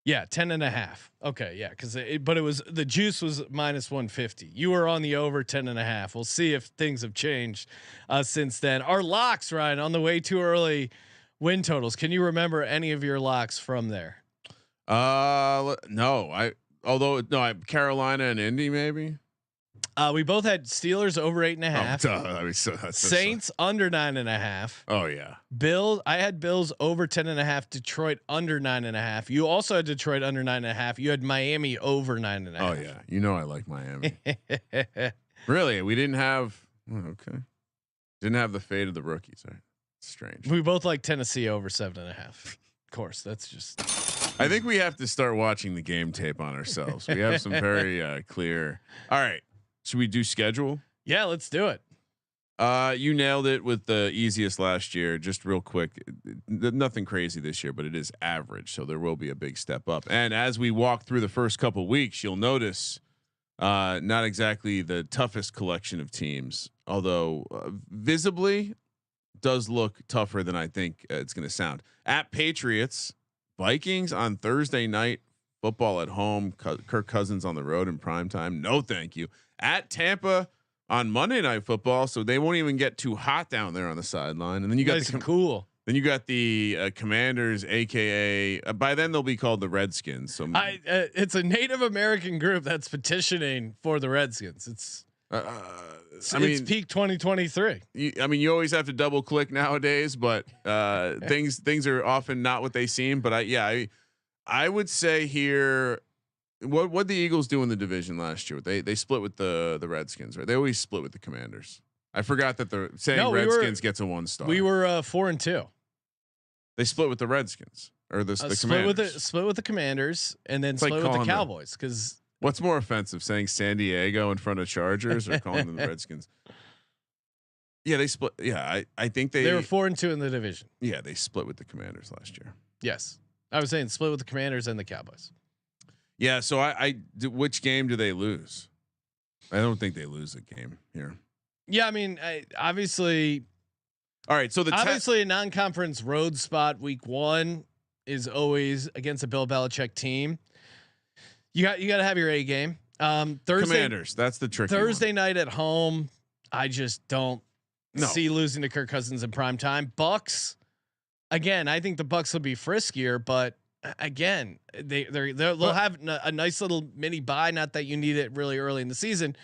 Yeah, 10.5. Okay. Yeah. But it was, the juice was -150. You were on the over 10.5. We'll see if things have changed since then. Our locks, Ryan, on the way too early win totals. Can you remember any of your locks from there? No, Carolina and Indy, maybe. We both had Steelers over 8.5. Saints under 9.5. Oh yeah. Bills. I had Bills over 10.5. Detroit under 9.5. You also had Detroit under 9.5. You had Miami over 9.5. Oh yeah. I like Miami. Really? We didn't have. Okay. Didn't have the fate of the rookies. Right? Strange. We both like Tennessee over 7.5. Of course, that's just. I think we have to start watching the game tape on ourselves. We have some very clear. All right. Should we do schedule? Yeah, let's do it. You nailed it with the easiest last year. Just real quick, nothing crazy this year, but it is average, so there will be a big step up. And as we walk through the first couple weeks, you'll notice not exactly the toughest collection of teams, although visibly does look tougher than I think it's going to sound. At Patriots, Vikings on Thursday night, football at home, Kirk Cousins on the road in prime time. No, thank you. At Tampa on Monday Night Football, so they won't even get too hot down there on the sideline. And then you got the cool. Then you got the Commanders, aka by then they'll be called the Redskins. So it's a Native American group that's petitioning for the Redskins. It's it's peak 2023. You always have to double click nowadays, but things are often not what they seem. But I would say here. What the Eagles do in the division last year? They split with the Redskins, right? They always split with the Commanders. I forgot that the Redskins gets a 1 star. We were 4-2. They split with the Redskins or the Commanders. Split with the Commanders and then split with the Cowboys. Because what's more offensive, saying San Diego in front of Chargers or calling them the Redskins? Yeah, they split. Yeah, I think they were 4-2 in the division. Yeah, they split with the Commanders last year. Yes, I was saying split with the Commanders and the Cowboys. Yeah, so which game do they lose? I don't think they lose a game here. Yeah, I mean, obviously. All right, so obviously a non-conference road spot week 1 is always against a Bill Belichick team. You got to have your A game. Thursday Commanders, that's the tricky Thursday night at home. I just don't see losing to Kirk Cousins in prime time. Bucks. Again, I think the Bucks will be friskier, but again, they'll have a nice little mini bye. Not that you need it really early in the season.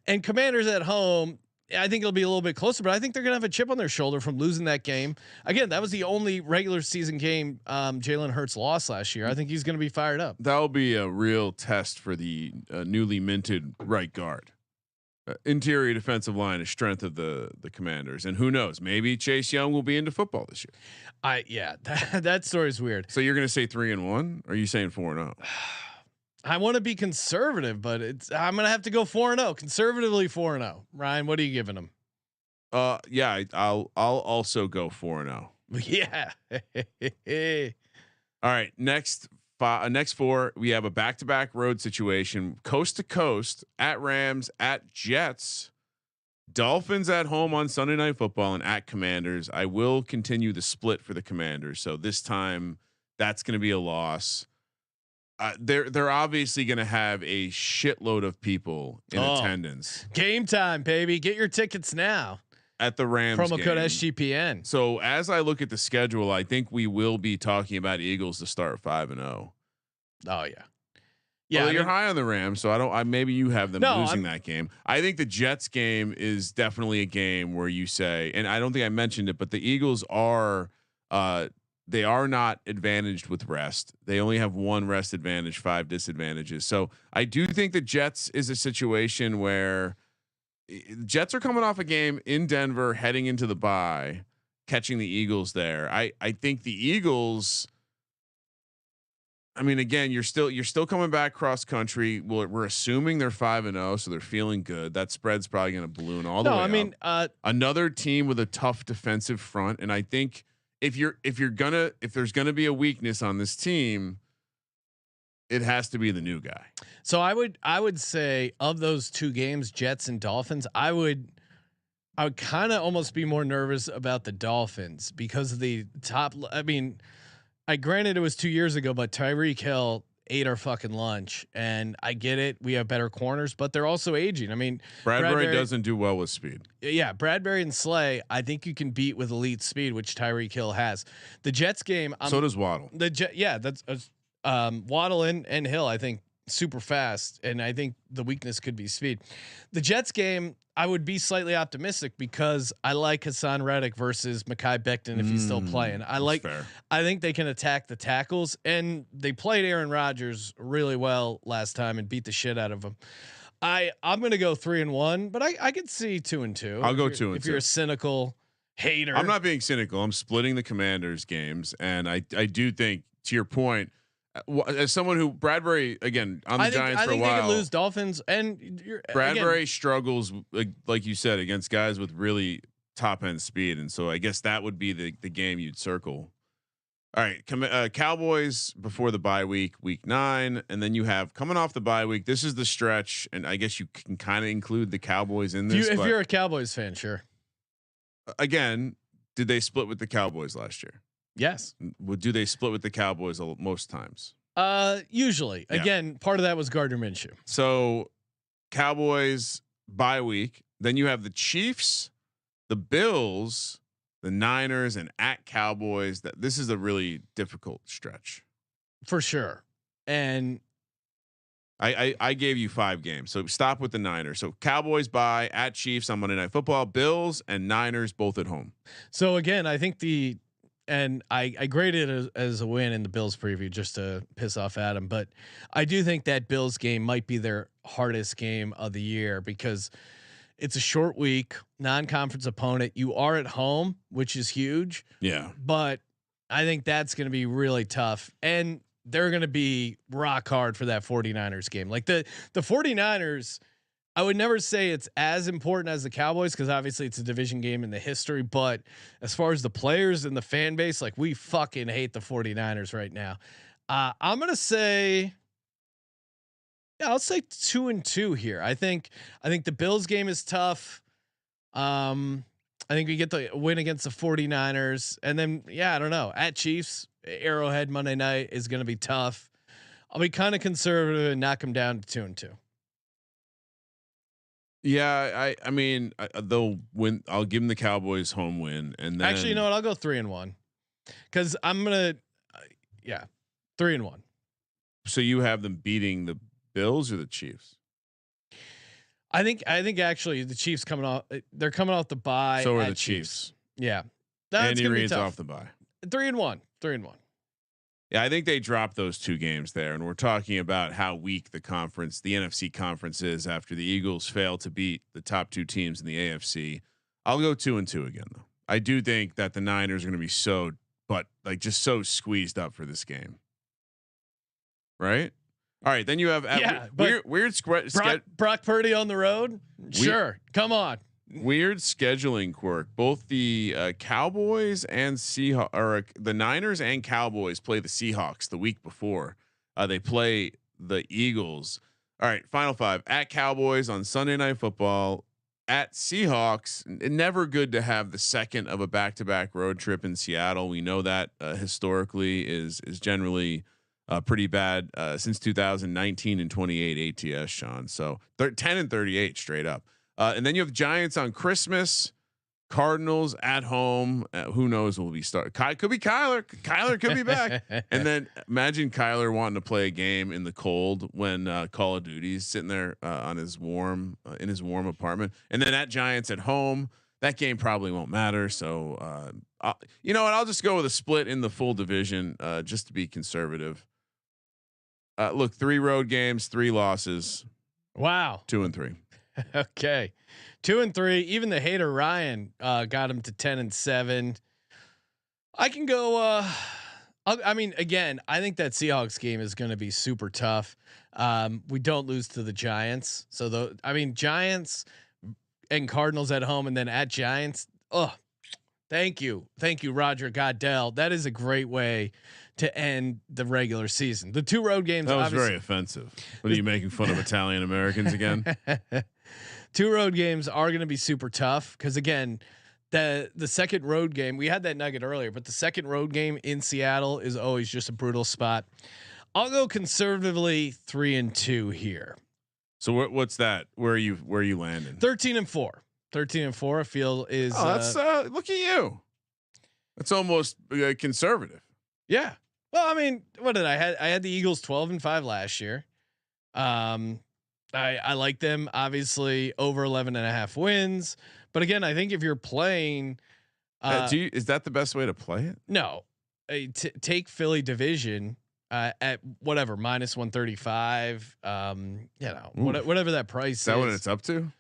And Commanders at home. I think it'll be a little bit closer, but I think they're gonna have a chip on their shoulder from losing that game. Again, that was the only regular season game Jalen Hurts lost last year. I think he's gonna be fired up. That'll be a real test for the newly minted right guard. Interior defensive line is strength of the Commanders, and who knows? Maybe Chase Young will be into football this year. That story is weird. So you're going to say 3-1? Or are you saying 4-0? I want to be conservative, but I'm gonna have to go 4-0. Conservatively 4-0. Ryan, what are you giving them? Yeah, I'll also go 4-0. Yeah. All right, next 4 we have a back-to-back road situation, coast to coast, at Rams, at Jets, Dolphins at home on Sunday Night Football, and at Commanders. I will continue the split for the Commanders, so this time that's going to be a loss. They're obviously going to have a shitload of people in attendance. Game time, baby! Get your tickets now at the Rams promo game. code SGPN. So as I look at the schedule, I think we will be talking about Eagles to start 5-0. Oh yeah, yeah. Well, you're high on the Rams, so maybe you have them losing that game. I think the Jets game is definitely a game where you say, and I don't think I mentioned it, but the Eagles are they are not advantaged with rest. They only have 1 rest advantage, 5 disadvantages. So I do think the Jets is a situation where Jets are coming off a game in Denver, heading into the bye, catching the Eagles there. I think the Eagles, I mean, again, you're still coming back cross country. We're assuming they're 5-0, so they're feeling good. That spread's probably going to balloon all the way. I mean, another team with a tough defensive front, and I think if there's gonna be a weakness on this team, it has to be the new guy. So I would say of those 2 games, Jets and Dolphins, I would kind of almost be more nervous about the Dolphins because of the top. I mean, granted it was 2 years ago, but Tyreek Hill ate our fucking lunch, and I get it. We have better corners, but they're also aging. I mean, Bradbury doesn't do well with speed. Yeah, Bradbury and Slay, I think you can beat with elite speed, which Tyreek Hill has. The Jets game, so does Waddle. That's Waddle and Hill. I think super fast, and I think the weakness could be speed. The Jets game, I would be slightly optimistic because I like Hassan Reddick versus Mekhi Becton if he's still playing. I think they can attack the tackles, and they played Aaron Rodgers really well last time and beat the shit out of him. I'm gonna go 3-1, but I could see 2-2. I'll go 2-2. If you're a cynical hater, I'm not being cynical. I'm splitting the Commanders games, and I do think, to your point, as someone who Bradbury again on the Giants for a while, they could lose Dolphins, and Bradbury struggles like you said against guys with really top end speed, and so I guess that would be the game you'd circle. All right, Cowboys before the bye week, week 9, and then you have coming off the bye week. This is the stretch, and I guess you can kind of include the Cowboys in this. If you're a Cowboys fan, sure. Again, did they split with the Cowboys last year? Yes. Do they split with the Cowboys most times? Usually. Yeah. Again, part of that was Gardner Minshew. So, Cowboys bye week. Then you have the Chiefs, the Bills, the Niners, and at Cowboys. This is a really difficult stretch for sure. And I gave you 5 games, so stop with the Niners. So Cowboys bye, at Chiefs on Monday Night Football, Bills and Niners both at home. So again, I think I graded it as a win in the Bills preview just to piss off Adam, but I do think that Bills game might be their hardest game of the year because it's a short week, non-conference opponent. You are at home, which is huge. Yeah. But I think that's going to be really tough. And they're going to be rock hard for that 49ers game. Like the 49ers, I would never say it's as important as the Cowboys because obviously it's a division game in the history. But as far as the players and the fan base, like we fucking hate the 49ers right now. I'm going to say, yeah, I'll say 2-2 here. I think the Bills game is tough. I think we get the win against the 49ers and then, yeah, I don't know, at Chiefs, Arrowhead Monday night is going to be tough. I'll be kind of conservative and knock them down to 2-2. Yeah, I mean they'll win. I'll give them the Cowboys home win, and then actually, you know what? I'll go 3-1 because I'm gonna, 3-1. So you have them beating the Bills or the Chiefs? I think actually the Chiefs coming off. They're coming off the bye. So are at the Chiefs. Yeah, that's Andy gonna be Reid's tough. off the bye. 3-1. 3-1. Yeah, I think they dropped those 2 games there, and we're talking about how weak the NFC conference is after the Eagles failed to beat the top 2 teams in the AFC. I'll go 2-2 again, though. I do think that the Niners are going to be just so squeezed up for this game, right? All right, then you have Brock Purdy on the road. Sure, come on. Weird scheduling quirk. Both the Cowboys and the Niners and Cowboys play the Seahawks the week before. They play the Eagles. All right, final 5 at Cowboys on Sunday Night Football, at Seahawks. Never good to have the second of a back-to-back road trip in Seattle. We know that historically is generally pretty bad since 2019 and 28 ATS, Sean. So 10 and 38 straight up. And then you have Giants on Christmas, Cardinals at home. Who knows? Will be start? Could be Kyler. Kyler could be back. And then imagine Kyler wanting to play a game in the cold when Call of Duty's sitting there on his warm apartment. And then at Giants at home, that game probably won't matter. So you know what? I'll just go with a split in the full division just to be conservative. Look, 3 road games, 3 losses. Wow. 2-3. Okay, 2-3. Even the hater Ryan got him to 10-7. I can go. I mean, again, I think that Seahawks game is going to be super tough. We don't lose to the Giants, so Giants and Cardinals at home, and then at Giants. Oh, thank you, Roger Goodell. That is a great way to end the regular season. The 2 road games. That was very offensive. What are you making fun of Italian Americans again? 2 road games are going to be super tough because again, the second road game, we had that nugget earlier, but the second road game in Seattle is always just a brutal spot. I'll go conservatively 3-2 here. So what's that? Where are you landing? 13-4. 13-4. I feel is. Oh, that's look at you. That's almost conservative. Yeah. Well, I mean, what did I had the Eagles 12-5 last year. I like them obviously over 11.5 wins, but again, I think if you're playing, is that the best way to play it? No, take Philly division at whatever -135. Whatever that price is that what it's up to?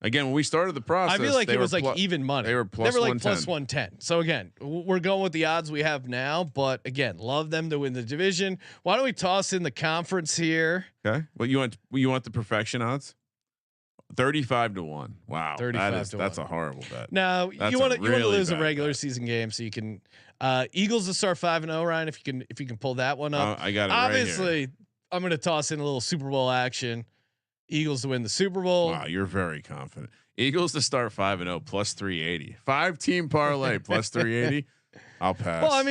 Again, when we started the process, I feel like it was like even money. They were plus like 110. plus 110. So again, we're going with the odds we have now, but again, love them to win the division. Why don't we toss in the conference here? Okay. Well, you want the perfection odds? 35-1. Wow. 35 that's a horrible bet. Now you want to lose a regular season game so you can Eagles to start 5-0, Ryan, if you can pull that one up. I got it. Obviously, right here. I'm going to toss in a little Super Bowl action. Eagles to win the Super Bowl. Wow, you're very confident. Eagles to start 5-0 plus 380. 5-team parlay plus 380. I'll pass. Well,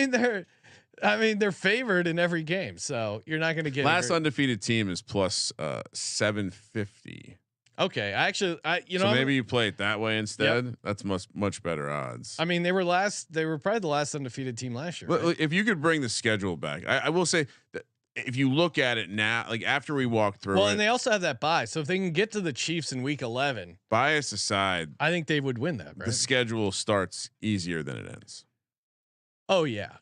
they're favored in every game, so you're not going to get last undefeated team is plus 750. Okay, maybe you play it that way instead. Yep. That's much better odds. I mean, they were probably the last undefeated team last year. Right? If you could bring the schedule back, I will say that if you look at it now, like after we walk through, well, and they also have that bye, so if they can get to the Chiefs in Week 11, bias aside, I think they would win that. Right? The schedule starts easier than it ends. Oh yeah.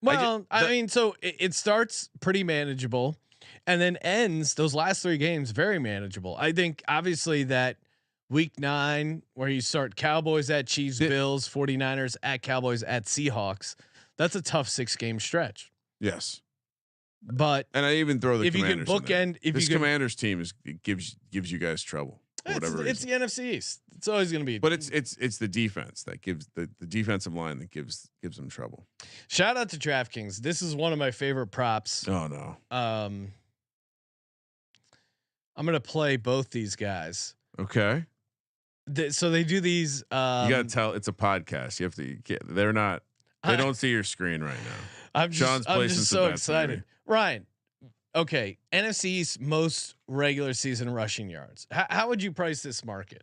Well, so it starts pretty manageable, and then ends those last 3 games very manageable. I think obviously that Week 9 where you start Cowboys at Chiefs, Bills, 49ers at Cowboys at Seahawks. That's a tough 6-game stretch. Yes. But I even throw the Commanders. This Commanders team gives you guys trouble. It's the NFC East. It's always going to be. But it's the defense that gives the defensive line that gives them trouble. Shout out to DraftKings. This is one of my favorite props. Oh no. I'm going to play both these guys. Okay. So they do these. You got to tell it's a podcast. You have to get. They're not. They don't see your screen right now. I'm just so excited. Ryan, okay, NFC's most regular season rushing yards. How would you price this market?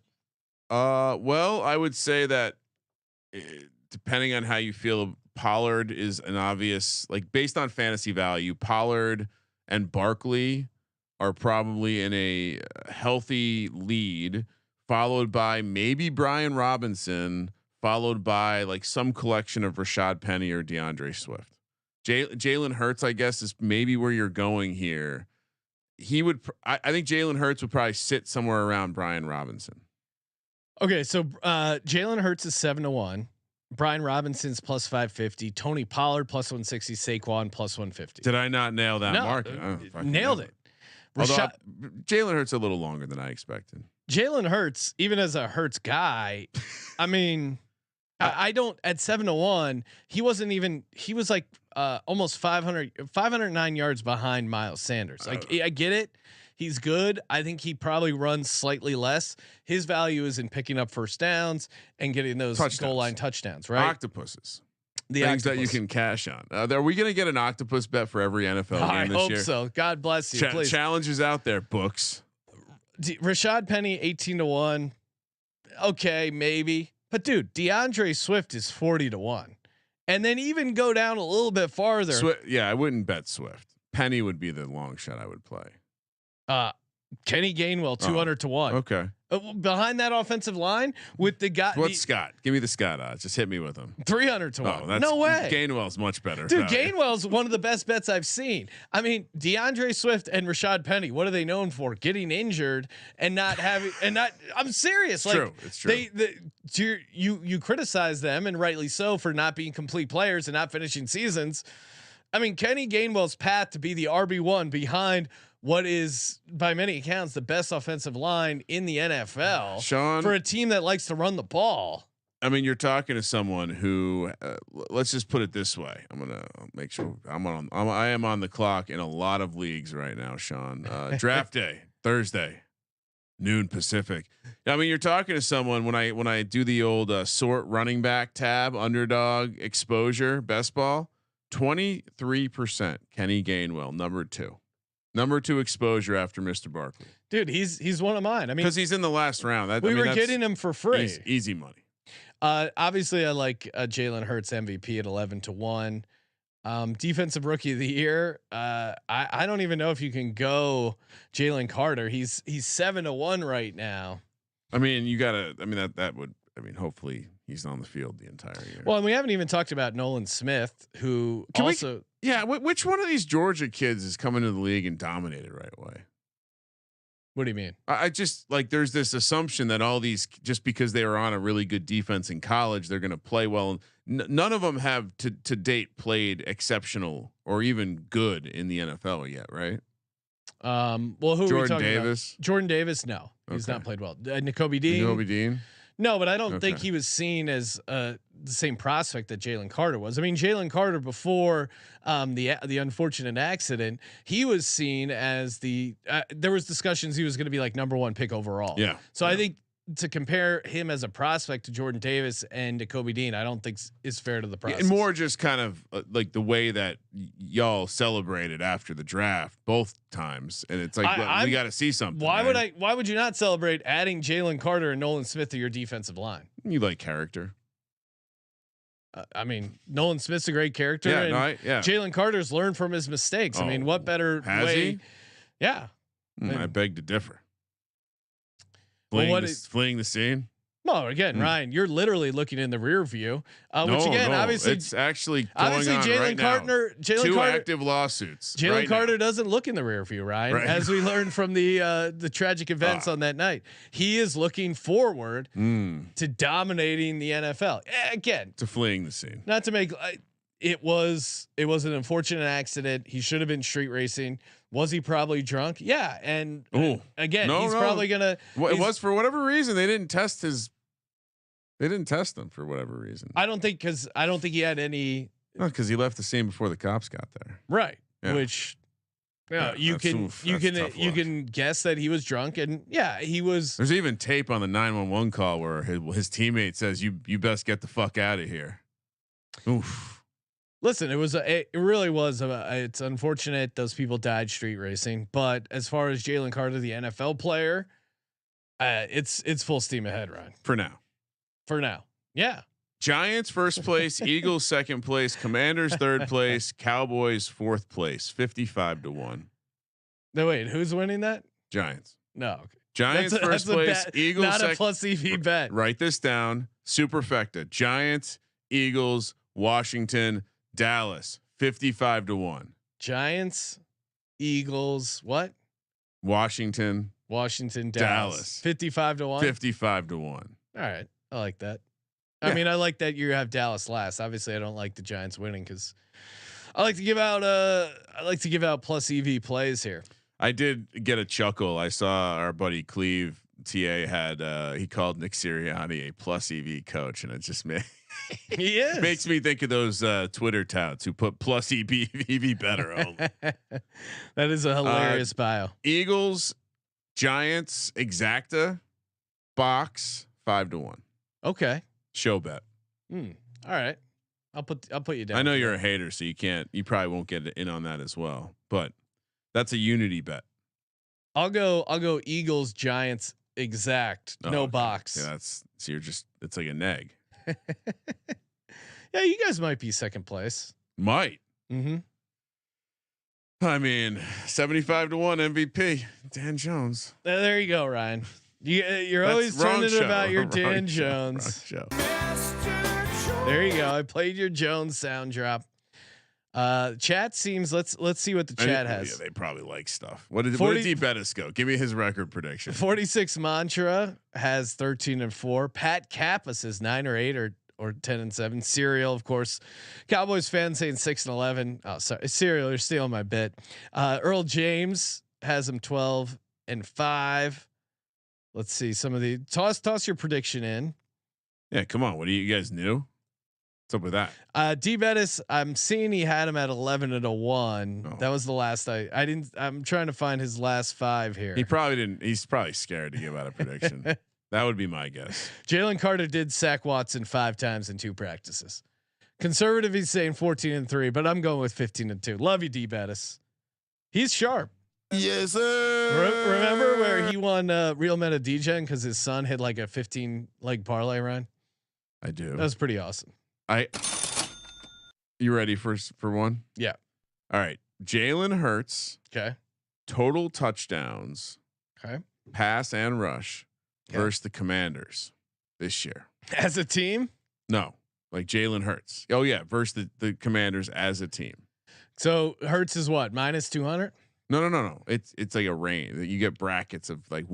Well, I would say that depending on how you feel, Pollard is an obvious, like based on fantasy value, Pollard and Barkley are probably in a healthy lead, followed by maybe Brian Robinson, followed by like some collection of Rashad Penny or DeAndre Swift. Jalen Hurts, I guess, is maybe where you're going here. He would, I think Jalen Hurts would probably sit somewhere around Brian Robinson. Okay, so Jalen Hurts is 7-1. Brian Robinson's plus 550. Tony Pollard plus 160. Saquon plus 150. Did I not nail that No, market? nailed it. Although Jalen Hurts a little longer than I expected. Jalen Hurts, even as a Hurts guy, I mean, I don't at 7-1. He wasn't even. He was like almost 509 yards behind Miles Sanders. Like I get it. He's good. I think he probably runs slightly less. His value is in picking up first downs and getting those goal line touchdowns, right? Octopuses. The things octopus that you can cash on. Are we going to get an octopus bet for every NFL game I this hope year? so. God bless you. Please. Challenges out there, books. Rashad Penny 18-1. Okay, maybe. But dude, DeAndre Swift is 40-1. And then even go down a little bit farther. Yeah, I wouldn't bet Swift. Penny would be the long shot I would play. Kenny Gainwell 200-1. Okay. Behind that offensive line with the guy. What's Scott? Give me the Scott odds. Just hit me with him. 300-1. Oh, that's, no way. Gainwell's much better. Dude, Gainwell's one of the best bets I've seen. I mean, DeAndre Swift and Rashad Penny, what are they known for? Getting injured and not having I'm serious. It's true. It's true. You criticize them, and rightly so, for not being complete players and not finishing seasons. I mean, Kenny Gainwell's path to be the RB1 behind what is, by many accounts, the best offensive line in the NFL, Sean, for a team that likes to run the ball. I mean, you're talking to someone who, let's just put it this way. I'm gonna make sure I am on the clock in a lot of leagues right now, Sean. Draft day, Thursday, noon Pacific. I mean, you're talking to someone when I do the old sort running back tab, underdog exposure, best ball, 23% Kenny Gainwell, number two exposure after Mr. Barkley. Dude, he's one of mine. I mean, because he's in the last round. We were getting him for free. Easy money. Obviously, I like Jalen Hurts MVP at 11-1. Defensive Rookie of the Year. I don't even know if you can go Jalen Carter. He's 7-1 right now. I mean, you gotta. I mean that would. I mean, hopefully he's on the field the entire year. Well, and we haven't even talked about Nolan Smith, who which one of these Georgia kids is coming to the league and dominated right away? What do you mean? I just like there's this assumption that all these, just because they were on a really good defense in college, they're going to play well. None of them have to date played exceptional or even good in the NFL yet, right? Well, who Jordan are we talking Davis? About? Jordan Davis, no, he's not played well. Nakobe Dean. No, but I don't think he was seen as the same prospect that Jalen Carter was. I mean, Jalen Carter before the unfortunate accident, he was seen as there was discussions he was going to be like number 1 pick overall. Yeah. So I think to compare him as a prospect to Jordan Davis and Nakobe Dean, I don't think is fair to the process. And more just kind of like the way that y'all celebrated after the draft both times, and it's like we got to see something. Why would you not celebrate adding Jalen Carter and Nolan Smith to your defensive line? You like character. I mean, Nolan Smith's a great character. Yeah, Jalen Carter's learned from his mistakes. I mean, what better way? He? Yeah. I beg to differ. Fleeing the scene. Well, again, Ryan, you're literally looking in the rear view, which again, obviously, it's actually Jalen Carter, two active lawsuits. Jalen Carter doesn't look in the rear view, Ryan, as we learned from the tragic events on that night. He is looking forward to dominating the NFL again. To fleeing the scene. Not to make it was an unfortunate accident. He should have been street racing. Was he probably drunk? Yeah, and again, he's probably gonna. Well, it was for whatever reason they didn't test his. They didn't test him for whatever reason. I don't think he had any. Because he left the scene before the cops got there. Right. Yeah. Which, you can guess that he was drunk, and he was. There's even tape on the 911 call where his teammate says, "You best get the fuck out of here." Oof. Listen, it really was. It's unfortunate those people died street racing, but as far as Jalen Carter, the NFL player, it's full steam ahead, Ryan. For now, yeah. Giants first place, Eagles second place, Commanders third place, Cowboys fourth place, 55-1. No, wait, who's winning that? Giants. No, okay. Giants That's first a place. bet, Eagles not a plus EV bet. Write this down. Superfecta. Giants, Eagles, Washington, Dallas. 55-1. Giants, Eagles, what? Washington, Dallas. 55-1. 55-1. All right, I like that. I mean, I like that you have Dallas last. Obviously, I don't like the Giants winning because I like to give out plus EV plays here. I did get a chuckle. I saw our buddy Cleve TA had he called Nick Sirianni a plus EV coach, and it just He is. makes me think of those Twitter touts who put plus EV better on. That is a hilarious bio. Eagles, Giants, exacta box 5-1. Okay. Show bet. All right. I'll put you down. I know you're a hater, so you probably won't get in on that as well. But that's a unity bet. I'll go Eagles, Giants, exact, no okay. box. Yeah, it's like a neg. Yeah, you guys might be second place. Might. Mm-hmm. I mean, 75-1 MVP, Dan Jones. There you go, Ryan. You're That's always wrong turning show. about your Wrong Dan show. Jones. Wrong show. There you go. I played your Jones sound drop. Chat seems. Let's see what the chat has. Yeah, they probably like stuff. What did 40 D Bettis go? Give me his record prediction. 46 Mantra has 13-4. Pat Kappa says 9 or 8 or 10-7. Serial, of course. Cowboys fans saying 6-11. Oh, sorry, Serial, you're stealing my bit. Earl James has him 12-5. Let's see some of the toss your prediction in. Yeah, come on. What do you guys new? What's up with that? D Bettis, I'm seeing he had him at 11-1. Oh. That was the last I didn't. I'm trying to find his last 5 here. He probably didn't. He's probably scared to give out a prediction. That would be my guess. Jalen Carter did sack Watson 5 times in 2 practices. Conservative, he's saying 14-3, but I'm going with 15-2. Love you, D Bettis. He's sharp. Yes, sir. Remember where he won Real Meta DJ because his son hit like a 15 leg parlay run? I do. That was pretty awesome. You ready for one? Yeah. All right. Jalen Hurts, Okay. total touchdowns, Okay. pass and rush Okay. versus the Commanders this year. As a team. No, like Jalen Hurts. Oh yeah, versus the Commanders as a team. So Hertz is what, -200? No. It's like a range. You get brackets of like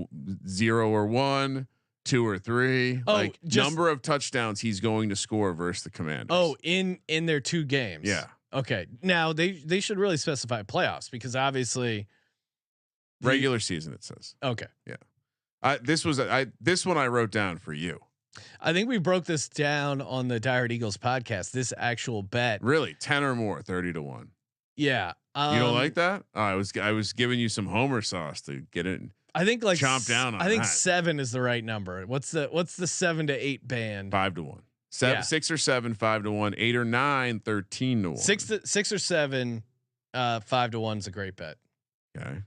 0 or 1, 2 or 3. Oh, like just- number of touchdowns he's going to score versus the Commanders. Oh, in their 2 games. Yeah. Okay. Now they should really specify playoffs because obviously Regular season it says. Okay. This one I wrote down for you. I think we broke this down on the Die Hard Eagles podcast. This actual bet. Really, 10 or more, 30-1. Yeah. You don't like that? Oh, I was giving you some Homer sauce to get it. I think like chomp down on I think that. 7 is the right number. What's the 7 to 8 band? 5-1. Yeah. 6 or 7, 5-1. 8 or 9, 13-1. 6 or 7, 5-1 is a great bet. Okay.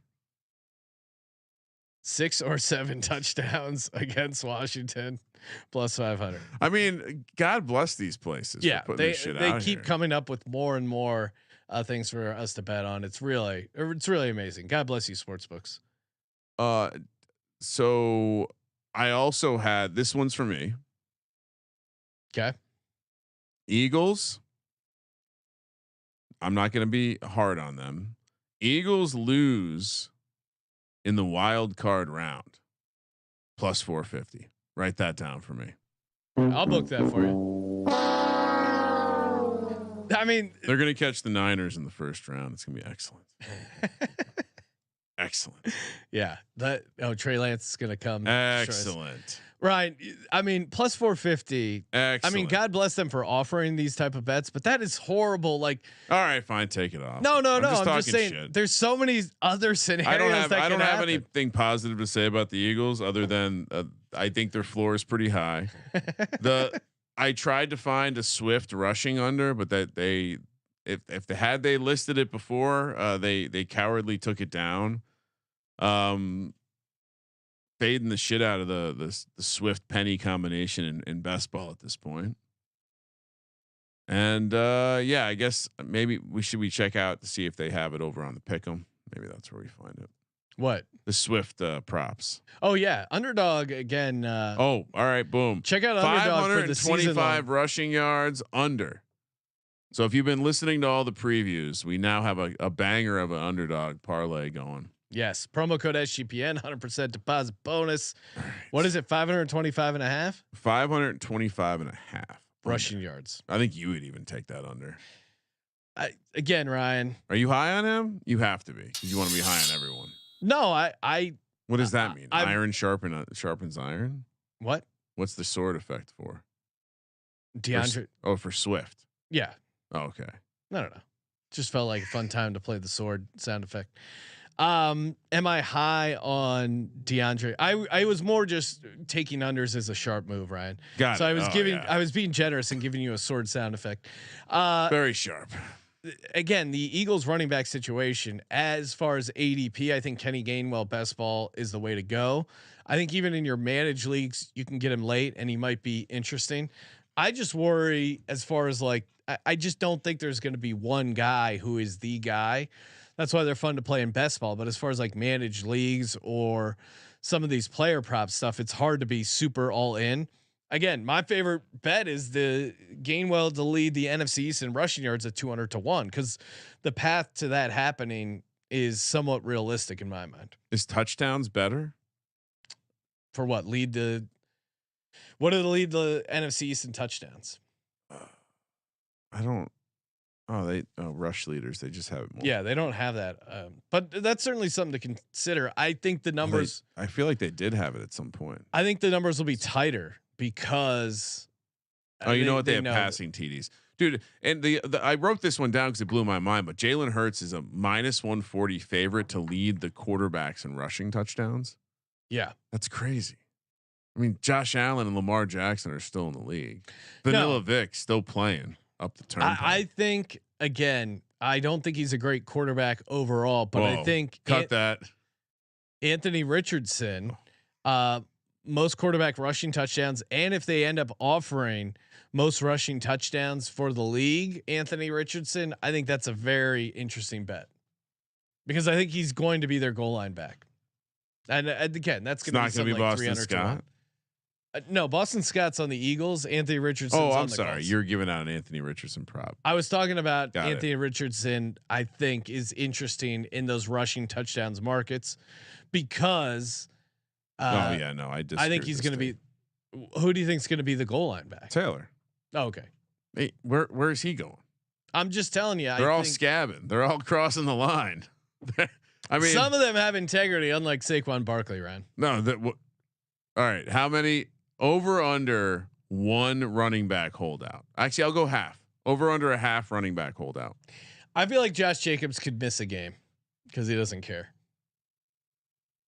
6 or 7 touchdowns against Washington plus 500. I mean, God bless these places. Yeah, for putting they this shit they out keep here. coming up with more and more things for us to bet on. It's really amazing. God bless you, sportsbooks. So I also had this one's for me. Okay. Eagles. I'm not going to be hard on them. Eagles lose in the wild card round. Plus 450. Write that down for me. I'll book that for you. I mean, They're going to catch the Niners in the first round. It's going to be excellent. Excellent. yeah. Trey Lance is going to come. Excellent. Right. I mean, plus 450. Excellent. I mean, God bless them for offering these type of bets, but that is horrible. Like, all right, fine, take it off. no. I'm just talking saying shit. There's so many other scenarios. I don't have happen. anything positive to say about the Eagles other than I think their floor is pretty high. I tried to find a Swift rushing under, but that if they listed it before, they cowardly took it down. Fading the shit out of the Swift Penny combination in best ball at this point. And I guess maybe we check out to see if they have it over on the Pick'em. Maybe that's where we find it. What? The Swift props. Oh yeah, underdog again. All right, boom. Check out underdog for the season. 525 rushing yards under. So if you've been listening to all the previews, we now have a banger of an underdog parlay going. Yes, promo code SGPN, 100% deposit bonus. Right. What is it? 525 and a half? 525 and a half rushing yards. I think you would even take that under. Again, Ryan, are you high on him? You have to be. You want to be high on everyone. No, I. What does that mean? Iron sharpens iron. What? What's the sword effect for? DeAndre. For Swift. Yeah. Oh, okay. No. Just felt like a fun time to play the sword sound effect. Am I high on DeAndre? I was more just taking unders as a sharp move, Ryan. Got so it. I was being generous and giving you a sword sound effect. Very sharp. Again, the Eagles running back situation, as far as ADP, I think Kenny Gainwell best ball is the way to go. I think even in your managed leagues, you can get him late and he might be interesting. I just worry as far as like, I just don't think there's going to be one guy who is the guy. That's why they're fun to play in best ball. But as far as like managed leagues or some of these player prop stuff, it's hard to be super all in. Again, my favorite bet is the Gainwell to lead the NFC East in rushing yards at 200-1 because the path to that happening is somewhat realistic in my mind. Is touchdowns better? For what? What do they lead the NFC East in touchdowns? I don't. They rush leaders. They just have it more. Yeah, they don't have that. But that's certainly something to consider. I think the numbers. I feel like they did have it at some point. I think the numbers will be tighter because. You know what? They have passing TDs, dude. And I wrote this one down because it blew my mind. But Jalen Hurts is a -140 favorite to lead the quarterbacks in rushing touchdowns. Yeah, that's crazy. I mean, Josh Allen and Lamar Jackson are still in the league. Vanilla Vic still playing up the turn. I think again, I don't think he's a great quarterback overall, but I think that Anthony Richardson, most quarterback rushing touchdowns, and if they end up offering most rushing touchdowns for the league, Anthony Richardson, I think that's a very interesting bet because I think he's going to be their goal line back. And again, that's going to be Boston Scott. No, Boston Scott's on the Eagles. Anthony Richardson. I'm sorry. Colts. You're giving out an Anthony Richardson prop. I was talking about Anthony Richardson. I think is interesting in those rushing touchdowns markets because. I think he's going to be. Who do you think is going to be the goal line back? Taylor. Oh, okay. Hey, where is he going? I'm just telling you. They're all scabbing. They're all crossing the line. I mean, some of them have integrity, unlike Saquon Barkley, Ryan. No, all right. How many over under one running back holdout? Actually, I'll go half. Over under a half running back holdout. I feel like Josh Jacobs could miss a game because he doesn't care.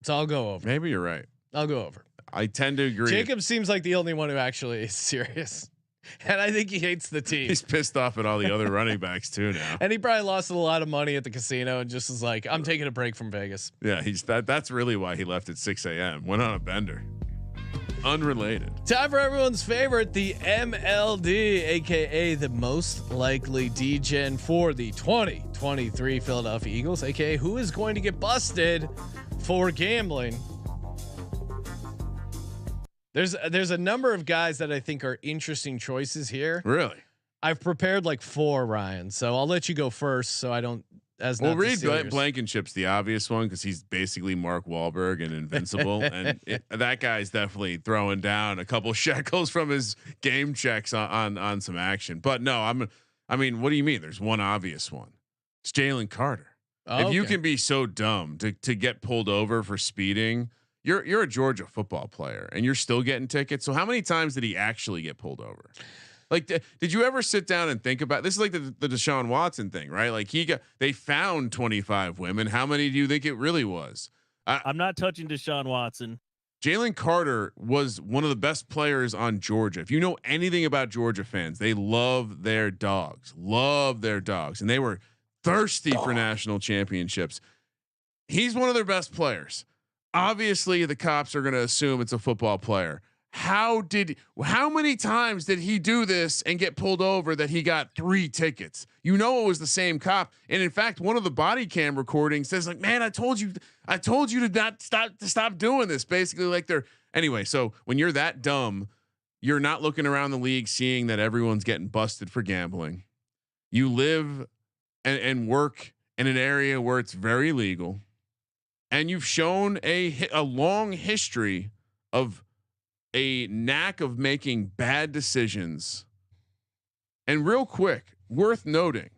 So I'll go over. Maybe you're right. I'll go over. I tend to agree. Jacobs seems like the only one who actually is serious. And I think he hates the team. He's pissed off at all the other running backs too now. And he probably lost a lot of money at the casino and just was like, I'm taking a break from Vegas. Yeah, that's really why he left at 6 a.m. Went on a bender. Unrelated. Time for everyone's favorite, the MLD, aka the most likely DGen for the 2023 Philadelphia Eagles, aka who is going to get busted for gambling. There's a number of guys that I think are interesting choices here. Really? I've prepared like 4, Ryan. So I'll let you go first so I don't read Blankenship's the obvious one because he's basically Mark Wahlberg and invincible. And that guy's definitely throwing down a couple shekels from his game checks on some action. But no, I mean, what do you mean? There's one obvious one. It's Jalen Carter. If you can be so dumb to get pulled over for speeding, you're a Georgia football player and you're still getting tickets. So how many times did he actually get pulled over? Like, did you ever sit down and think about this? Is like the Deshaun Watson thing, right? Like they found 25 women. How many do you think it really was? I'm not touching Deshaun Watson. Jalen Carter was one of the best players on Georgia. If you know anything about Georgia fans, they love their dogs, and they were thirsty for national championships. He's one of their best players. Obviously, the cops are going to assume it's a football player. how many times did he do this and get pulled over that he got 3 tickets? You know, it was the same cop. And in fact, one of the body cam recordings says like, man, I told you to not stop doing this. Basically like anyway. So when you're that dumb, you're not looking around the league, seeing that everyone's getting busted for gambling. You live and work in an area where it's very legal, and you've shown a long history of a knack of making bad decisions. And real quick, worth noting,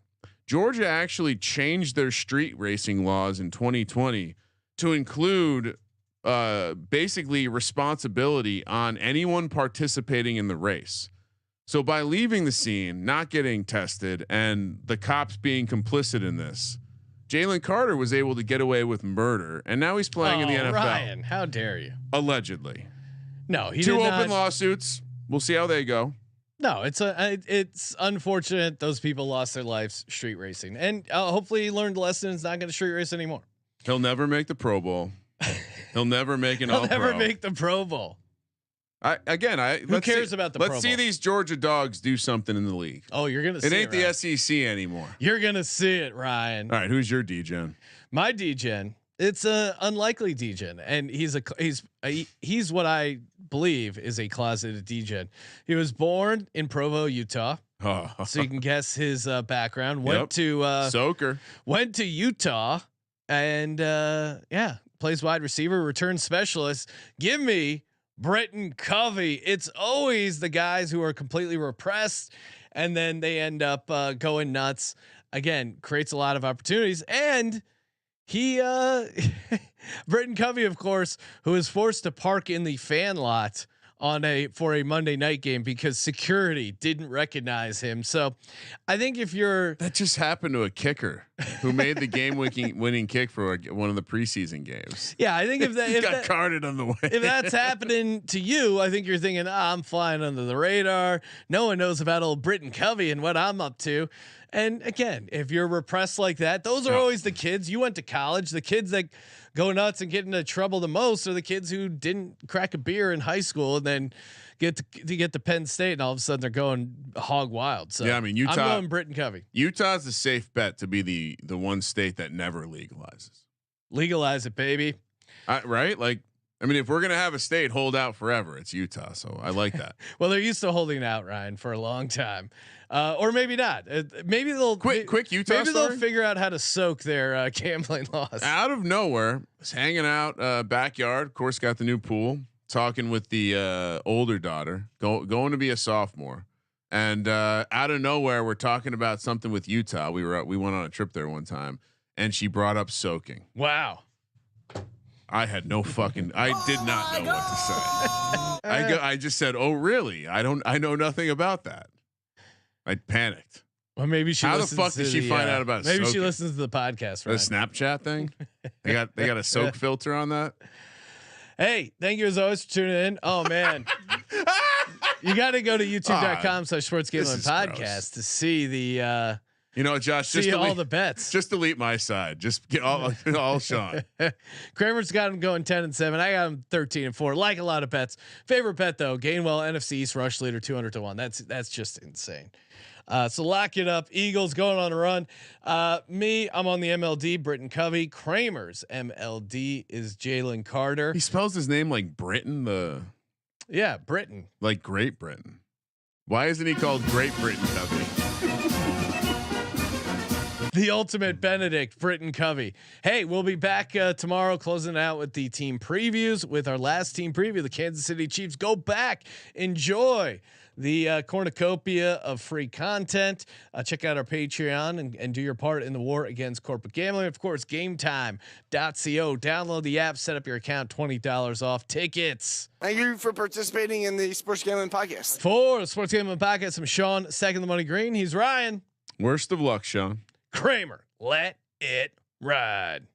Georgia actually changed their street racing laws in 2020 to include basically responsibility on anyone participating in the race. So by leaving the scene, not getting tested, and the cops being complicit in this, Jalen Carter was able to get away with murder, and now he's playing in the NFL. Ryan, how dare you? Allegedly. No, he 2 did open not. lawsuits. We'll see how they go. No, it's unfortunate those people lost their lives street racing, and hopefully he learned the lesson. It's not going to street race anymore. He'll never make the Pro Bowl. He'll never make an He'll All-Pro. never make the Pro Bowl. Who cares about the Pro Bowl? Let's see these Georgia dogs do something in the league. Oh, you're gonna. It see ain't it, the SEC anymore. You're gonna see it, Ryan. All right, who's your D-Gen? My D-Gen. It's a unlikely D-Gen, and he's what I believe is a closeted D-Gen. He was born in Provo, Utah. Oh. So you can guess his background. Yep. Soaker. Soaker. Went to Utah, and plays wide receiver, return specialist. Give me Britton Covey. It's always the guys who are completely repressed, and then they end up going nuts. Again, creates a lot of opportunities, and he Britton Covey, of course, who was forced to park in the fan lot for a Monday night game because security didn't recognize him. So I think that just happened to a kicker who made the game winning kick for one of the preseason games. Yeah, I think if that got carded on the way. If that's happening to you, I think you're thinking, I'm flying under the radar. No one knows about old Britton Covey and what I'm up to. And again, if you're repressed like that, those are always the kids. You went to college. The kids that go nuts and get into trouble the most are the kids who didn't crack a beer in high school and then get to Penn State, and all of a sudden they're going hog wild. So yeah, I mean, Utah. I'm going Britton Covey. Utah's a safe bet to be the one state that never legalizes. Legalize it, baby. Right? Like, I mean, if we're gonna have a state hold out forever, it's Utah. So I like that. Well, they're used to holding out, Ryan, for a long time, or maybe not. Maybe they'll quick Utah. Maybe story? they'll figure out how to soak their gambling laws. Out of nowhere, was hanging out backyard. Of course, got the new pool. Talking with the older daughter, going to be a sophomore, and out of nowhere, we're talking about something with Utah. We went on a trip there one time, and she brought up soaking. Wow. I had no fucking. I did not know what to say. I just said, "Oh, really? I know nothing about that." I panicked. Well, maybe she. How the fuck did she find out about? Maybe soaking? she listens to the podcast. Right? The Snapchat thing. They got a soak filter on that. Hey, thank you as always for tuning in. Oh man, you got to go to youtube.com/sportsgamblingpodcast to see the. You know, Josh, see all the bets. Just delete my side. Just get all Sean. Kramer's got him going 10-7. I got him 13-4. Like a lot of bets. Favorite bet though, Gainwell NFC East rush leader 200-1. That's just insane. So lock it up. Eagles going on a run. Me, I'm on the MLD. Britton Covey. Kramer's MLD is Jalen Carter. He spells his name like Britain. Britain. Like Great Britain. Why isn't he called Great Britain Covey? The ultimate Benedict, Britton Covey. Hey, we'll be back tomorrow, closing it out with the team previews. With our last team preview, the Kansas City Chiefs. Go back, enjoy the cornucopia of free content. Check out our Patreon and do your part in the war against corporate gambling. Of course, GameTime.co. Download the app, set up your account. $20 off tickets. Thank you for participating in the Sports Gambling Podcast. For the Sports Gambling Podcast, I'm Sean, second the money green. He's Ryan. Worst of luck, Sean. Kramer, let it ride.